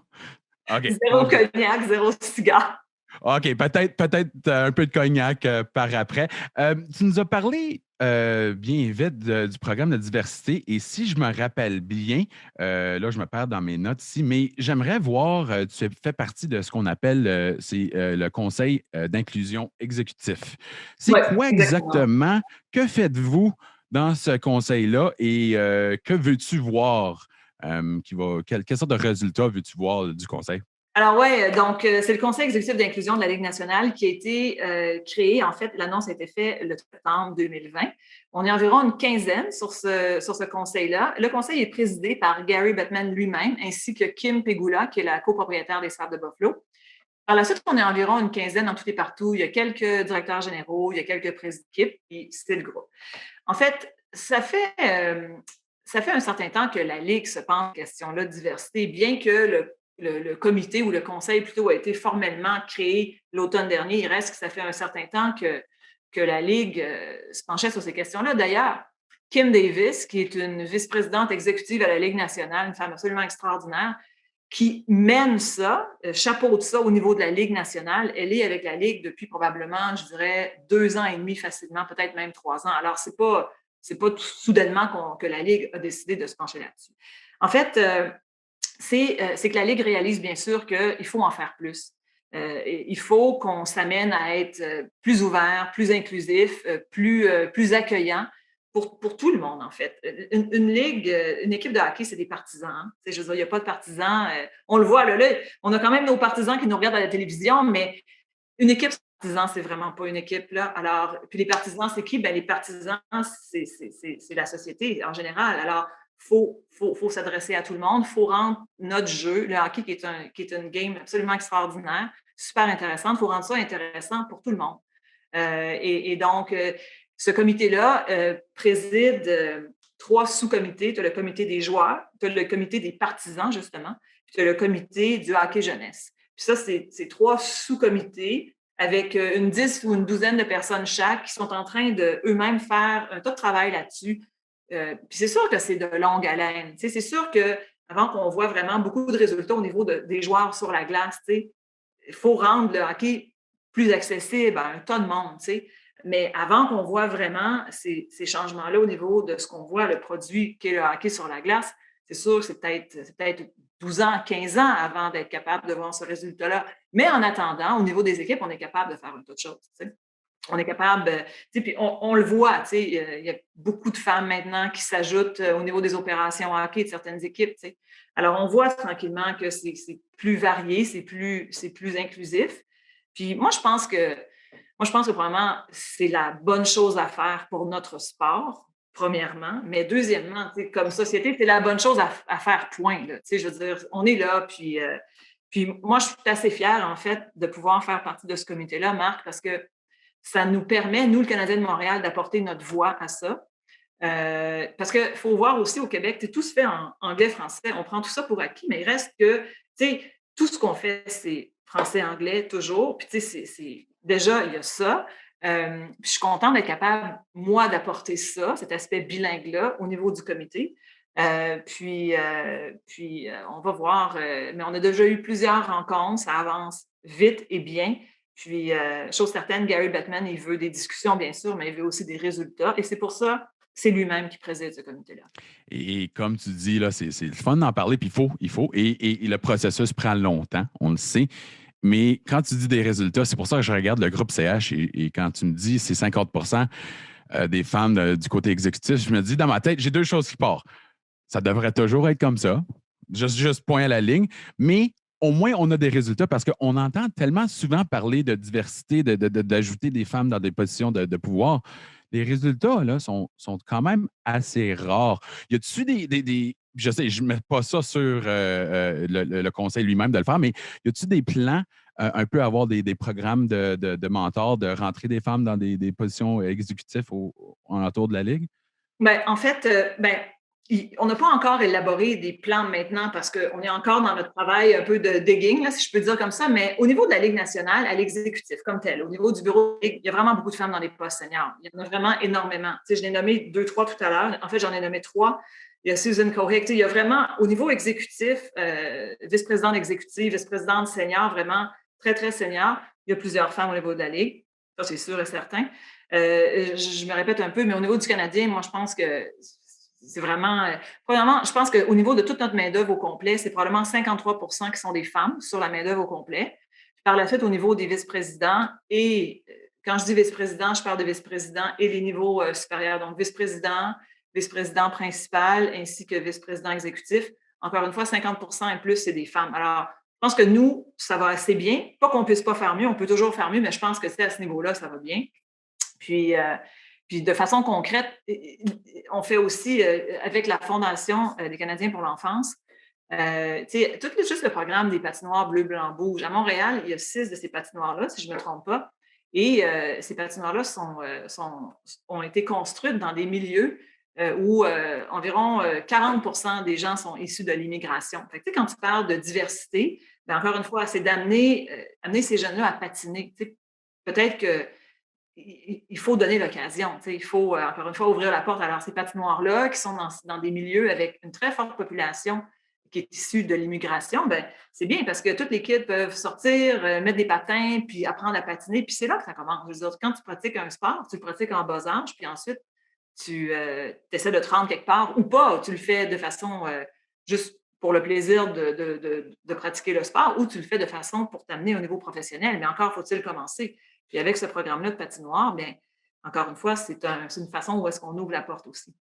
OK. Zéro cognac, zéro cigare. OK, peut-être un peu de cognac par après. Tu nous as parlé bien vite du programme de diversité et si je me rappelle bien, là, je me perds dans mes notes ici, mais j'aimerais voir, tu fais partie de ce qu'on appelle le Conseil d'inclusion exécutif. C'est quoi exactement? Que faites-vous dans ce conseil-là et que veux-tu voir? Quelle sorte de résultats veux-tu voir du conseil? Alors oui, donc c'est le Conseil exécutif d'inclusion de la Ligue nationale qui a été créé. En fait, l'annonce a été faite le septembre 2020. On est environ une quinzaine sur ce conseil-là. Le conseil est présidé par Gary Bettman lui-même, ainsi que Kim Pegula, qui est la copropriétaire des Sables de Buffalo. Par la suite, on est environ une quinzaine en tout et partout. Il y a quelques directeurs généraux, il y a quelques présidents d'équipe, puis c'est le groupe. En fait, ça fait un certain temps que la Ligue se penche à cette question-là de diversité, bien que le comité ou le conseil plutôt a été formellement créé l'automne dernier. Il reste que ça fait un certain temps que la Ligue se penchait sur ces questions-là. D'ailleurs, Kim Davis, qui est une vice-présidente exécutive à la Ligue nationale, une femme absolument extraordinaire, qui mène ça, chapeaute ça au niveau de la Ligue nationale. Elle est avec la Ligue depuis probablement, je dirais, 2 ans et demi facilement, peut-être même 3 ans. Alors, c'est pas soudainement que la Ligue a décidé de se pencher là-dessus. En fait, c'est que la Ligue réalise bien sûr qu'il faut en faire plus. Il faut qu'on s'amène à être plus ouvert, plus inclusif, plus accueillant pour tout le monde, en fait. Une ligue, une équipe de hockey, c'est des partisans. Hein? Je veux dire, il n'y a pas de partisans. On le voit, là, on a quand même nos partisans qui nous regardent à la télévision, mais une équipe sans partisans, c'est vraiment pas une équipe. Là. Alors, puis les partisans, c'est qui? Les partisans, c'est la société en général. Alors, faut s'adresser à tout le monde. Il faut rendre notre jeu, le hockey, qui est une game absolument extraordinaire, super intéressante, il faut rendre ça intéressant pour tout le monde. Et donc, ce comité-là préside 3 sous-comités. Tu as le comité des joueurs, tu as le comité des partisans, justement, puis tu as le comité du hockey jeunesse. Puis ça, c'est 3 sous-comités avec une 10 ou une douzaine de personnes chaque qui sont en train d'eux-mêmes faire un tas de travail là-dessus. Puis c'est sûr que c'est de longue haleine. C'est sûr qu'avant qu'on voit vraiment beaucoup de résultats au niveau des joueurs sur la glace, il faut rendre le hockey plus accessible à un tas de monde. Mais avant qu'on voit vraiment ces changements-là au niveau de ce qu'on voit, le produit qu'est le hockey sur la glace, c'est sûr que c'est peut-être 12 ans, 15 ans avant d'être capable de voir ce résultat-là. Mais en attendant, au niveau des équipes, on est capable de faire un tas de choses. On est capable, puis on le voit, il y a beaucoup de femmes maintenant qui s'ajoutent au niveau des opérations hockey de certaines équipes. Alors, on voit tranquillement que c'est plus varié, c'est plus inclusif. Puis moi, je pense que probablement, c'est la bonne chose à faire pour notre sport, premièrement. Mais deuxièmement, comme société, c'est la bonne chose à faire, point. Là. Je veux dire, on est là, puis moi, je suis assez fière, en fait, de pouvoir faire partie de ce comité-là, Marc, parce que ça nous permet, nous, le Canadien de Montréal, d'apporter notre voix à ça. Parce qu'il faut voir aussi au Québec, tout se fait en anglais-français. On prend tout ça pour acquis, mais il reste que, tout ce qu'on fait, c'est français-anglais toujours. Puis, déjà, il y a ça. Puis je suis contente d'être capable, moi, d'apporter ça, cet aspect bilingue-là, au niveau du comité. Puis, on va voir. Mais on a déjà eu plusieurs rencontres. Ça avance vite et bien. Puis, chose certaine, Gary Bettman, il veut des discussions, bien sûr, mais il veut aussi des résultats. Et c'est pour ça, c'est lui-même qui préside ce comité-là. Et comme tu dis, là, c'est le fun d'en parler, puis il faut. Et le processus prend longtemps, on le sait. Mais quand tu dis des résultats, c'est pour ça que je regarde le groupe CH et quand tu me dis c'est 50% des femmes du côté exécutif, je me dis dans ma tête, j'ai 2 choses qui partent. Ça devrait toujours être comme ça, juste point à la ligne, mais au moins, on a des résultats parce qu'on entend tellement souvent parler de diversité, d'ajouter des femmes dans des positions de pouvoir. Les résultats là, sont quand même assez rares. Y a-t-il des je sais, je ne mets pas ça sur le conseil lui-même de le faire, mais y a-t-il des plans un peu avoir des programmes de mentors, de rentrer des femmes dans des positions exécutives autour de la Ligue? Ben, en fait, on n'a pas encore élaboré des plans maintenant parce qu'on est encore dans notre travail un peu de digging, là, si je peux dire comme ça, mais au niveau de la Ligue nationale, à l'exécutif comme tel, au niveau du bureau, il y a vraiment beaucoup de femmes dans les postes seniors. Il y en a vraiment énormément. Tu sais, je l'ai nommé 2, 3 tout à l'heure. En fait, j'en ai nommé 3. Il y a Susan Cohick. Tu sais, il y a vraiment, au niveau exécutif, vice-présidente exécutive, vice-présidente senior, vraiment très, très senior, il y a plusieurs femmes au niveau de la Ligue. Ça, c'est sûr et certain. Je me répète un peu, mais au niveau du Canadien, moi, je pense que c'est vraiment… premièrement, je pense qu'au niveau de toute notre main-d'œuvre au complet, c'est probablement 53 qui sont des femmes sur la main-d'œuvre au complet. Par la suite, au niveau des vice-présidents, et quand je dis vice-président, je parle de vice-président et les niveaux supérieurs, donc vice-président, vice-président principal, ainsi que vice-président exécutif. Encore une fois, 50 et plus, c'est des femmes. Alors, je pense que nous, ça va assez bien. Pas qu'on ne puisse pas faire mieux, on peut toujours faire mieux, mais je pense que c'est à ce niveau-là, ça va bien. Puis de façon concrète, on fait aussi, avec la Fondation des Canadiens pour l'enfance, juste le programme des patinoires bleu, blanc, rouge. À Montréal, il y a 6 de ces patinoires-là, si je ne me trompe pas. Et ces patinoires-là ont été construites dans des milieux où environ 40 des gens sont issus de l'immigration. Fait que, quand tu parles de diversité, bien, encore une fois, c'est d'amener ces jeunes-là à patiner. Peut-être que il faut donner l'occasion. Il faut, encore une fois, ouvrir la porte. Alors, ces patinoires-là, qui sont dans des milieux avec une très forte population qui est issue de l'immigration, ben, c'est bien parce que toutes les kids peuvent sortir, mettre des patins, puis apprendre à patiner. Puis c'est là que ça commence. Je veux dire, quand tu pratiques un sport, tu le pratiques en bas âge, puis ensuite, tu essaies de te rendre quelque part ou pas. Tu le fais de façon juste pour le plaisir de pratiquer le sport ou tu le fais de façon pour t'amener au niveau professionnel. Mais encore faut-il commencer. Puis avec ce programme-là de patinoire, bien, encore une fois, c'est une façon où est-ce qu'on ouvre la porte aussi.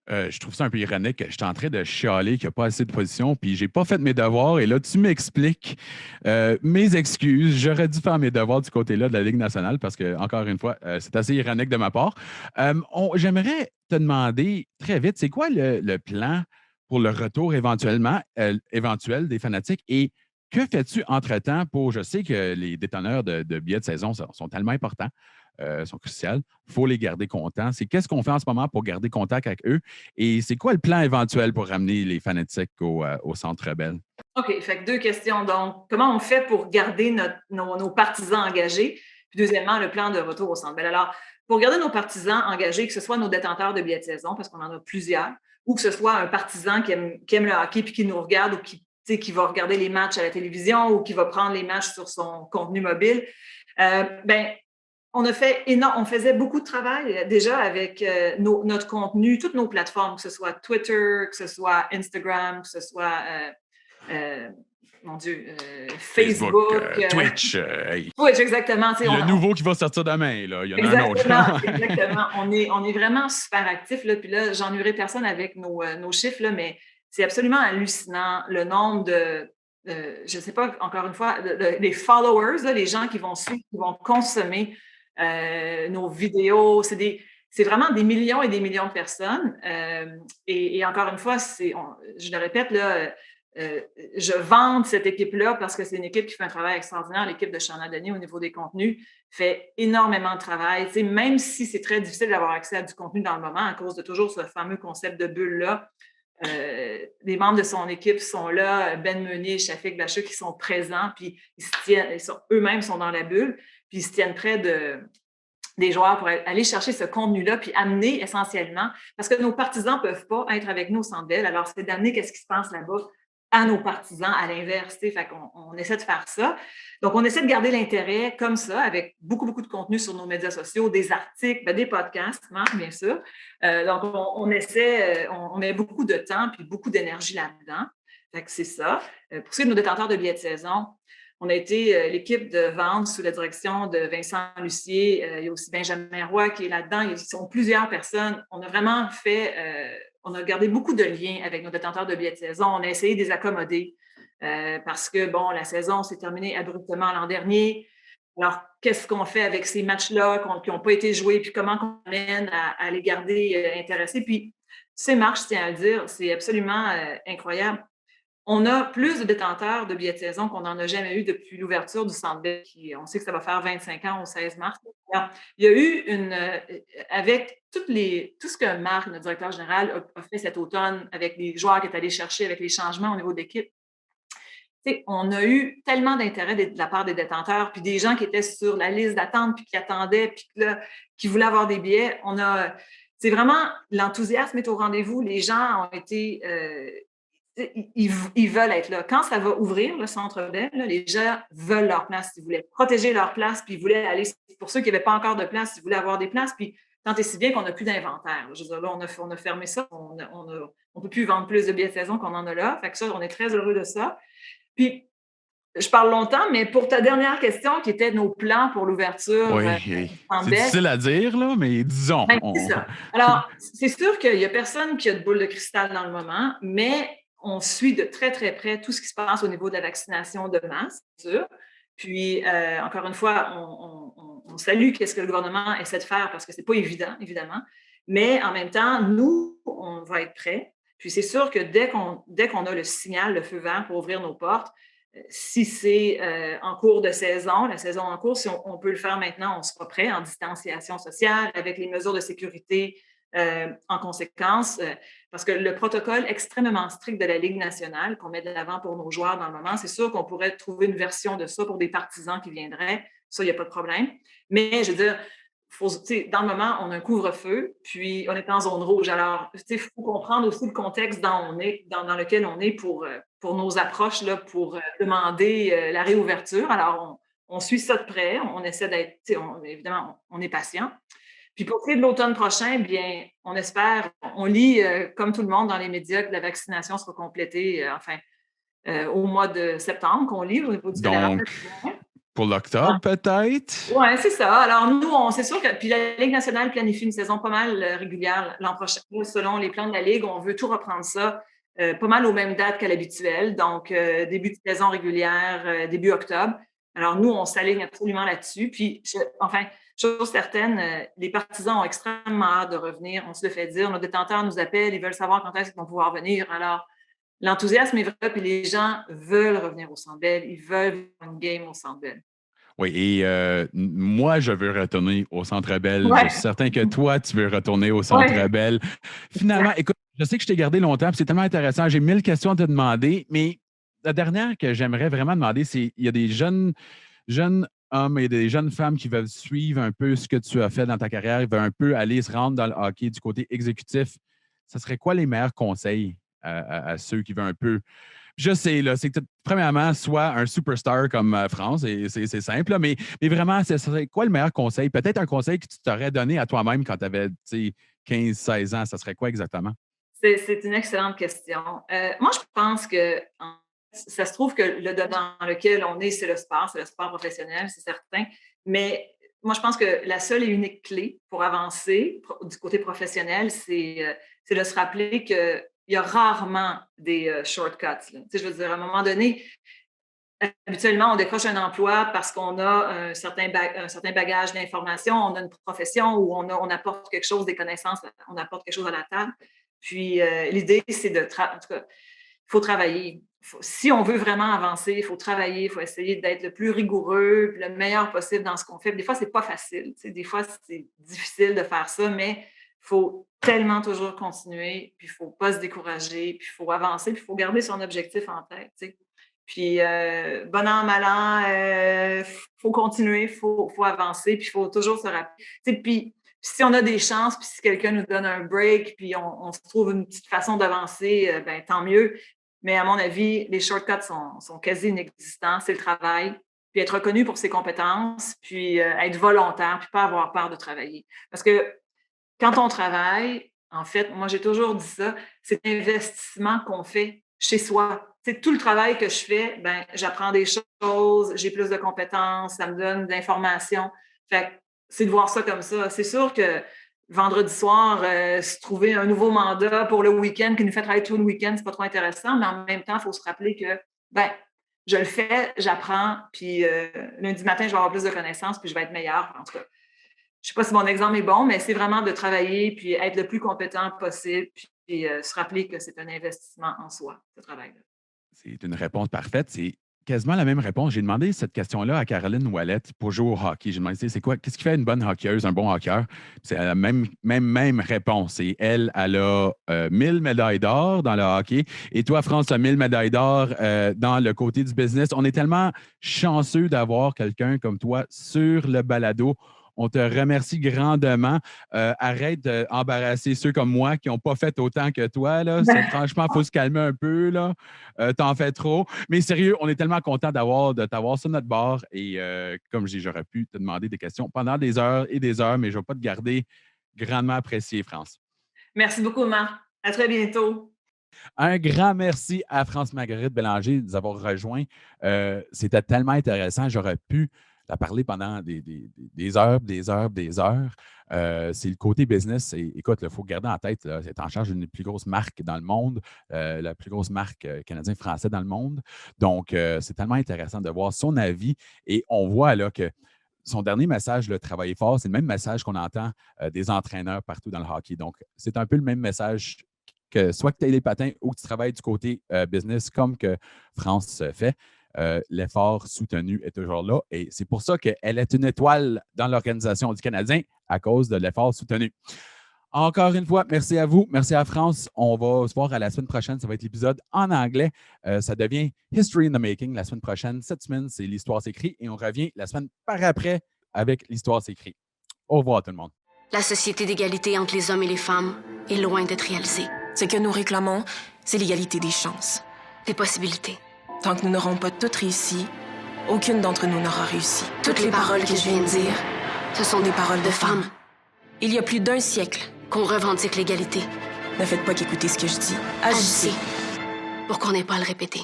Je trouve ça un peu ironique. Je suis en train de chialer qu'il n'y a pas assez de positions, puis j'ai pas fait mes devoirs. Et là, tu m'expliques mes excuses. J'aurais dû faire mes devoirs du côté-là de la Ligue nationale parce que, encore une fois, c'est assez ironique de ma part. J'aimerais te demander très vite, c'est quoi le plan pour le retour éventuel des fanatiques et que fais-tu entre-temps pour… Je sais que les déteneurs de billets de saison sont tellement importants, sont cruciaux. Il faut les garder contents. Qu'est-ce qu'on fait en ce moment pour garder contact avec eux? Et c'est quoi le plan éventuel pour ramener les fanatiques au Centre Bell? OK, fait que 2 questions. Donc, comment on fait pour garder nos partisans engagés? Puis deuxièmement, le plan de retour au Centre Bell. Alors, pour garder nos partisans engagés, que ce soit nos détenteurs de billets de saison, parce qu'on en a plusieurs, ou que ce soit un partisan qui aime le hockey puis qui nous regarde ou qui va regarder les matchs à la télévision ou qui va prendre les matchs sur son contenu mobile, on faisait beaucoup de travail déjà avec notre contenu, toutes nos plateformes, que ce soit Twitter, que ce soit Instagram, que ce soit Facebook. Twitch. Twitch, exactement. Le nouveau qui va sortir demain, là. Il y en a un autre. Exactement. On est vraiment super actifs. Là. Puis là, j'ennuierai personne avec nos chiffres, là, mais c'est absolument hallucinant le nombre je ne sais pas, encore une fois, les followers, là, les gens qui vont suivre, qui vont consommer nos vidéos. C'est vraiment des millions et des millions de personnes. Et encore une fois, je le répète, là, je vante cette équipe-là parce que c'est une équipe qui fait un travail extraordinaire. L'équipe de Shana Denis, au niveau des contenus, fait énormément de travail. Tu sais, même si c'est très difficile d'avoir accès à du contenu dans le moment à cause de toujours ce fameux concept de bulle-là, les membres de son équipe sont là, Ben Meunier et Shafik Bacheux qui sont présents, puis eux-mêmes sont dans la bulle, puis ils se tiennent près des joueurs pour aller chercher ce contenu-là, puis amener essentiellement, parce que nos partisans ne peuvent pas être avec nous au Centre Bell, alors c'est d'amener qu'est-ce qui se passe là-bas à nos partisans, à l'inverse. Fait qu'on essaie de faire ça. Donc, on essaie de garder l'intérêt comme ça, avec beaucoup, beaucoup de contenu sur nos médias sociaux, des articles, des podcasts, bien sûr. Donc, on essaie, on met beaucoup de temps puis beaucoup d'énergie là-dedans. Fait que c'est ça. Pour ce qui est de nos détenteurs de billets de saison, on a été l'équipe de vente sous la direction de Vincent Lucier. Il y a aussi Benjamin Roy qui est là-dedans. Ils sont plusieurs personnes. On a vraiment on a gardé beaucoup de liens avec nos détenteurs de billets de saison. On a essayé de les accommoder parce que, bon, la saison s'est terminée abruptement l'an dernier. Alors, qu'est-ce qu'on fait avec ces matchs-là qui n'ont pas été joués, puis comment on amène à les garder intéressés? Puis, ces matchs, je tiens à le dire, c'est absolument incroyable. on a plus de détenteurs de billets de saison qu'on n'en a jamais eu depuis l'ouverture du Centre Bell, on sait que ça va faire 25 ans au 16 mars. Alors, il y a eu avec tout ce que Marc, notre directeur général, a fait cet automne avec les joueurs qu'il est allé chercher, avec les changements au niveau de l'équipe, on a eu tellement d'intérêt de la part des détenteurs, puis des gens qui étaient sur la liste d'attente, puis qui attendaient, puis qui voulaient avoir des billets. C'est vraiment, l'enthousiasme est au rendez-vous. Les gens ont été, ils veulent être là. Quand ça va ouvrir, le Centre Bell, les gens veulent leur place. Ils voulaient protéger leur place, puis ils voulaient aller, pour ceux qui n'avaient pas encore de place, ils voulaient avoir des places, puis tant et si bien qu'on n'a plus d'inventaire. Je veux dire, là, on a fermé ça, on ne peut plus vendre plus de billets de saison qu'on en a là. Fait que ça, on est très heureux de ça. Puis, je parle longtemps, mais pour ta dernière question, qui était nos plans pour l'ouverture Oui, c'est difficile à dire, là, mais disons. C'est ça. Alors, c'est sûr qu'il n'y a personne qui a de boule de cristal dans le moment, mais on suit de très, très près tout ce qui se passe au niveau de la vaccination de masse, c'est sûr. Puis, encore une fois, on salue ce que le gouvernement essaie de faire parce que ce n'est pas évident, évidemment. Mais en même temps, nous, on va être prêts. Puis, c'est sûr que dès qu'on a le signal, le feu vert pour ouvrir nos portes, si c'est en cours de saison, la saison en cours, si on peut le faire maintenant, on sera prêt en distanciation sociale avec les mesures de sécurité en conséquence, parce que le protocole extrêmement strict de la Ligue nationale qu'on met de l'avant pour nos joueurs dans le moment, c'est sûr qu'on pourrait trouver une version de ça pour des partisans qui viendraient. Ça, il n'y a pas de problème. Mais je veux dire, dans le moment, on a un couvre-feu, puis on est en zone rouge. Alors, il faut comprendre aussi le contexte dans lequel on est pour nos approches, là, pour demander la réouverture. Alors, on suit ça de près. On essaie d'être, évidemment, on est patient. Puis pour ce qui est de l'automne prochain, bien, on espère, on lit, comme tout le monde dans les médias, que la vaccination sera complétée, au mois de septembre, qu'on lit au niveau du Donc, pour l'octobre, peut-être? Oui, c'est ça. Alors, nous, c'est sûr que puis la Ligue nationale planifie une saison pas mal régulière l'an prochain. Selon les plans de la Ligue, on veut tout reprendre ça pas mal aux mêmes dates qu'à l'habituel. Donc, début de saison régulière, début octobre. Alors, nous, on s'aligne absolument là-dessus. Puis, chose certaine, les partisans ont extrêmement hâte de revenir. On se le fait dire. Nos détenteurs nous appellent. Ils veulent savoir quand est-ce qu'ils vont pouvoir venir. Alors, l'enthousiasme est vrai, puis les gens veulent revenir au Centre Bell. Ils veulent une game au Centre Bell. Oui, et moi, je veux retourner au Centre Bell. Ouais. Je suis certain que toi, tu veux retourner au Centre Bell. Finalement, écoute, je sais que je t'ai gardé longtemps, puis c'est tellement intéressant. J'ai 1000 questions à te demander, mais la dernière que j'aimerais vraiment demander, c'est il y a des jeunes hommes et des jeunes femmes qui veulent suivre un peu ce que tu as fait dans ta carrière, ils veulent un peu aller se rendre dans le hockey du côté exécutif. Ce serait quoi les meilleurs conseils à ceux qui veulent un peu... Je sais, là, c'est que premièrement, soit un superstar comme France, et c'est simple, là, mais vraiment, ce serait quoi le meilleur conseil? Peut-être un conseil que tu t'aurais donné à toi-même quand tu avais 15-16 ans, ça serait quoi exactement? C'est une excellente question. Moi, je pense que ça se trouve que le domaine dans lequel on est, c'est le sport professionnel, c'est certain. Mais moi, je pense que la seule et unique clé pour avancer du côté professionnel, c'est de se rappeler qu'il y a rarement des shortcuts. Je veux dire, à un moment donné, habituellement, on décroche un emploi parce qu'on a un certain bagage d'information, on a une profession où on apporte quelque chose, des connaissances, on apporte quelque chose à la table. Puis l'idée, c'est en tout cas, il faut travailler. Si on veut vraiment avancer, il faut travailler, il faut essayer d'être le plus rigoureux, le meilleur possible dans ce qu'on fait. Des fois, c'est pas facile. Des fois, c'est difficile de faire ça, mais il faut tellement toujours continuer, puis il ne faut pas se décourager, puis il faut avancer, puis il faut garder son objectif en tête. Puis, bon an, mal an, faut continuer, faut avancer, puis il faut toujours se rappeler. Puis, si on a des chances, puis si quelqu'un nous donne un break, puis on se trouve une petite façon d'avancer, ben tant mieux. Mais à mon avis, les shortcuts sont quasi inexistants. C'est le travail, puis être reconnu pour ses compétences, puis être volontaire, puis pas avoir peur de travailler. Parce que quand on travaille, en fait, moi, j'ai toujours dit ça, c'est l'investissement qu'on fait chez soi. C'est tout le travail que je fais, ben j'apprends des choses, j'ai plus de compétences, ça me donne de l'information. Fait que c'est de voir ça comme ça. C'est sûr que vendredi soir, se trouver un nouveau mandat pour le week-end qui nous fait travailler tout le week-end, c'est pas trop intéressant, mais en même temps, il faut se rappeler que, je le fais, j'apprends, puis lundi matin, je vais avoir plus de connaissances, puis je vais être meilleure. En tout cas, je sais pas si mon exemple est bon, mais c'est vraiment de travailler, puis être le plus compétent possible, puis se rappeler que c'est un investissement en soi, ce travail-là. C'est une réponse parfaite. C'est quasiment la même réponse. J'ai demandé cette question-là à Caroline Ouellette pour jouer au hockey. J'ai demandé, c'est quoi, qu'est-ce qui fait une bonne hockeyeuse, un bon hockeyeur? C'est la même réponse. Et elle a 1000 médailles d'or dans le hockey. Et toi, France, tu as 1000 médailles d'or dans le côté du business. On est tellement chanceux d'avoir quelqu'un comme toi sur le balado. On te remercie grandement. Arrête d'embarrasser ceux comme moi qui n'ont pas fait autant que toi. Là. Franchement, il faut se calmer un peu. Là. T'en fais trop. Mais sérieux, on est tellement content de t'avoir sur notre bord. Et comme je dis, j'aurais pu te demander des questions pendant des heures et des heures, mais je ne vais pas te garder. Grandement apprécié, France. Merci beaucoup, Marc. À très bientôt. Un grand merci à France-Marguerite Bélanger de nous avoir rejoints. C'était tellement intéressant. J'aurais pu la parler pendant des heures. C'est le côté business. Et, écoute, il faut garder en tête, c'est en charge d'une des plus grosses marques dans le monde, la plus grosse marque canadien-français dans le monde. Donc, c'est tellement intéressant de voir son avis. Et on voit là que son dernier message, le travailler fort, c'est le même message qu'on entend des entraîneurs partout dans le hockey. Donc, c'est un peu le même message que soit que tu aies les patins ou que tu travailles du côté business comme que France fait. L'effort soutenu est toujours là et c'est pour ça qu'elle est une étoile dans l'organisation du Canadien à cause de l'effort soutenu. Encore une fois, merci à vous, merci à France. On va se voir à la semaine prochaine. Ça va être l'épisode en anglais. Ça devient History in the Making la semaine prochaine. Cette semaine, c'est l'Histoire s'écrit et on revient la semaine par après avec l'Histoire s'écrit. Au revoir tout le monde. La société d'égalité entre les hommes et les femmes est loin d'être réalisée. Ce que nous réclamons, c'est l'égalité des chances. Des possibilités. Tant que nous n'aurons pas toutes réussi, aucune d'entre nous n'aura réussi. Toutes les paroles que je viens de dire, ce sont des paroles de femmes. Il y a plus d'un siècle. Qu'on revendique l'égalité. Ne faites pas qu'écouter ce que je dis. Agissez. Pour qu'on n'ait pas à le répéter.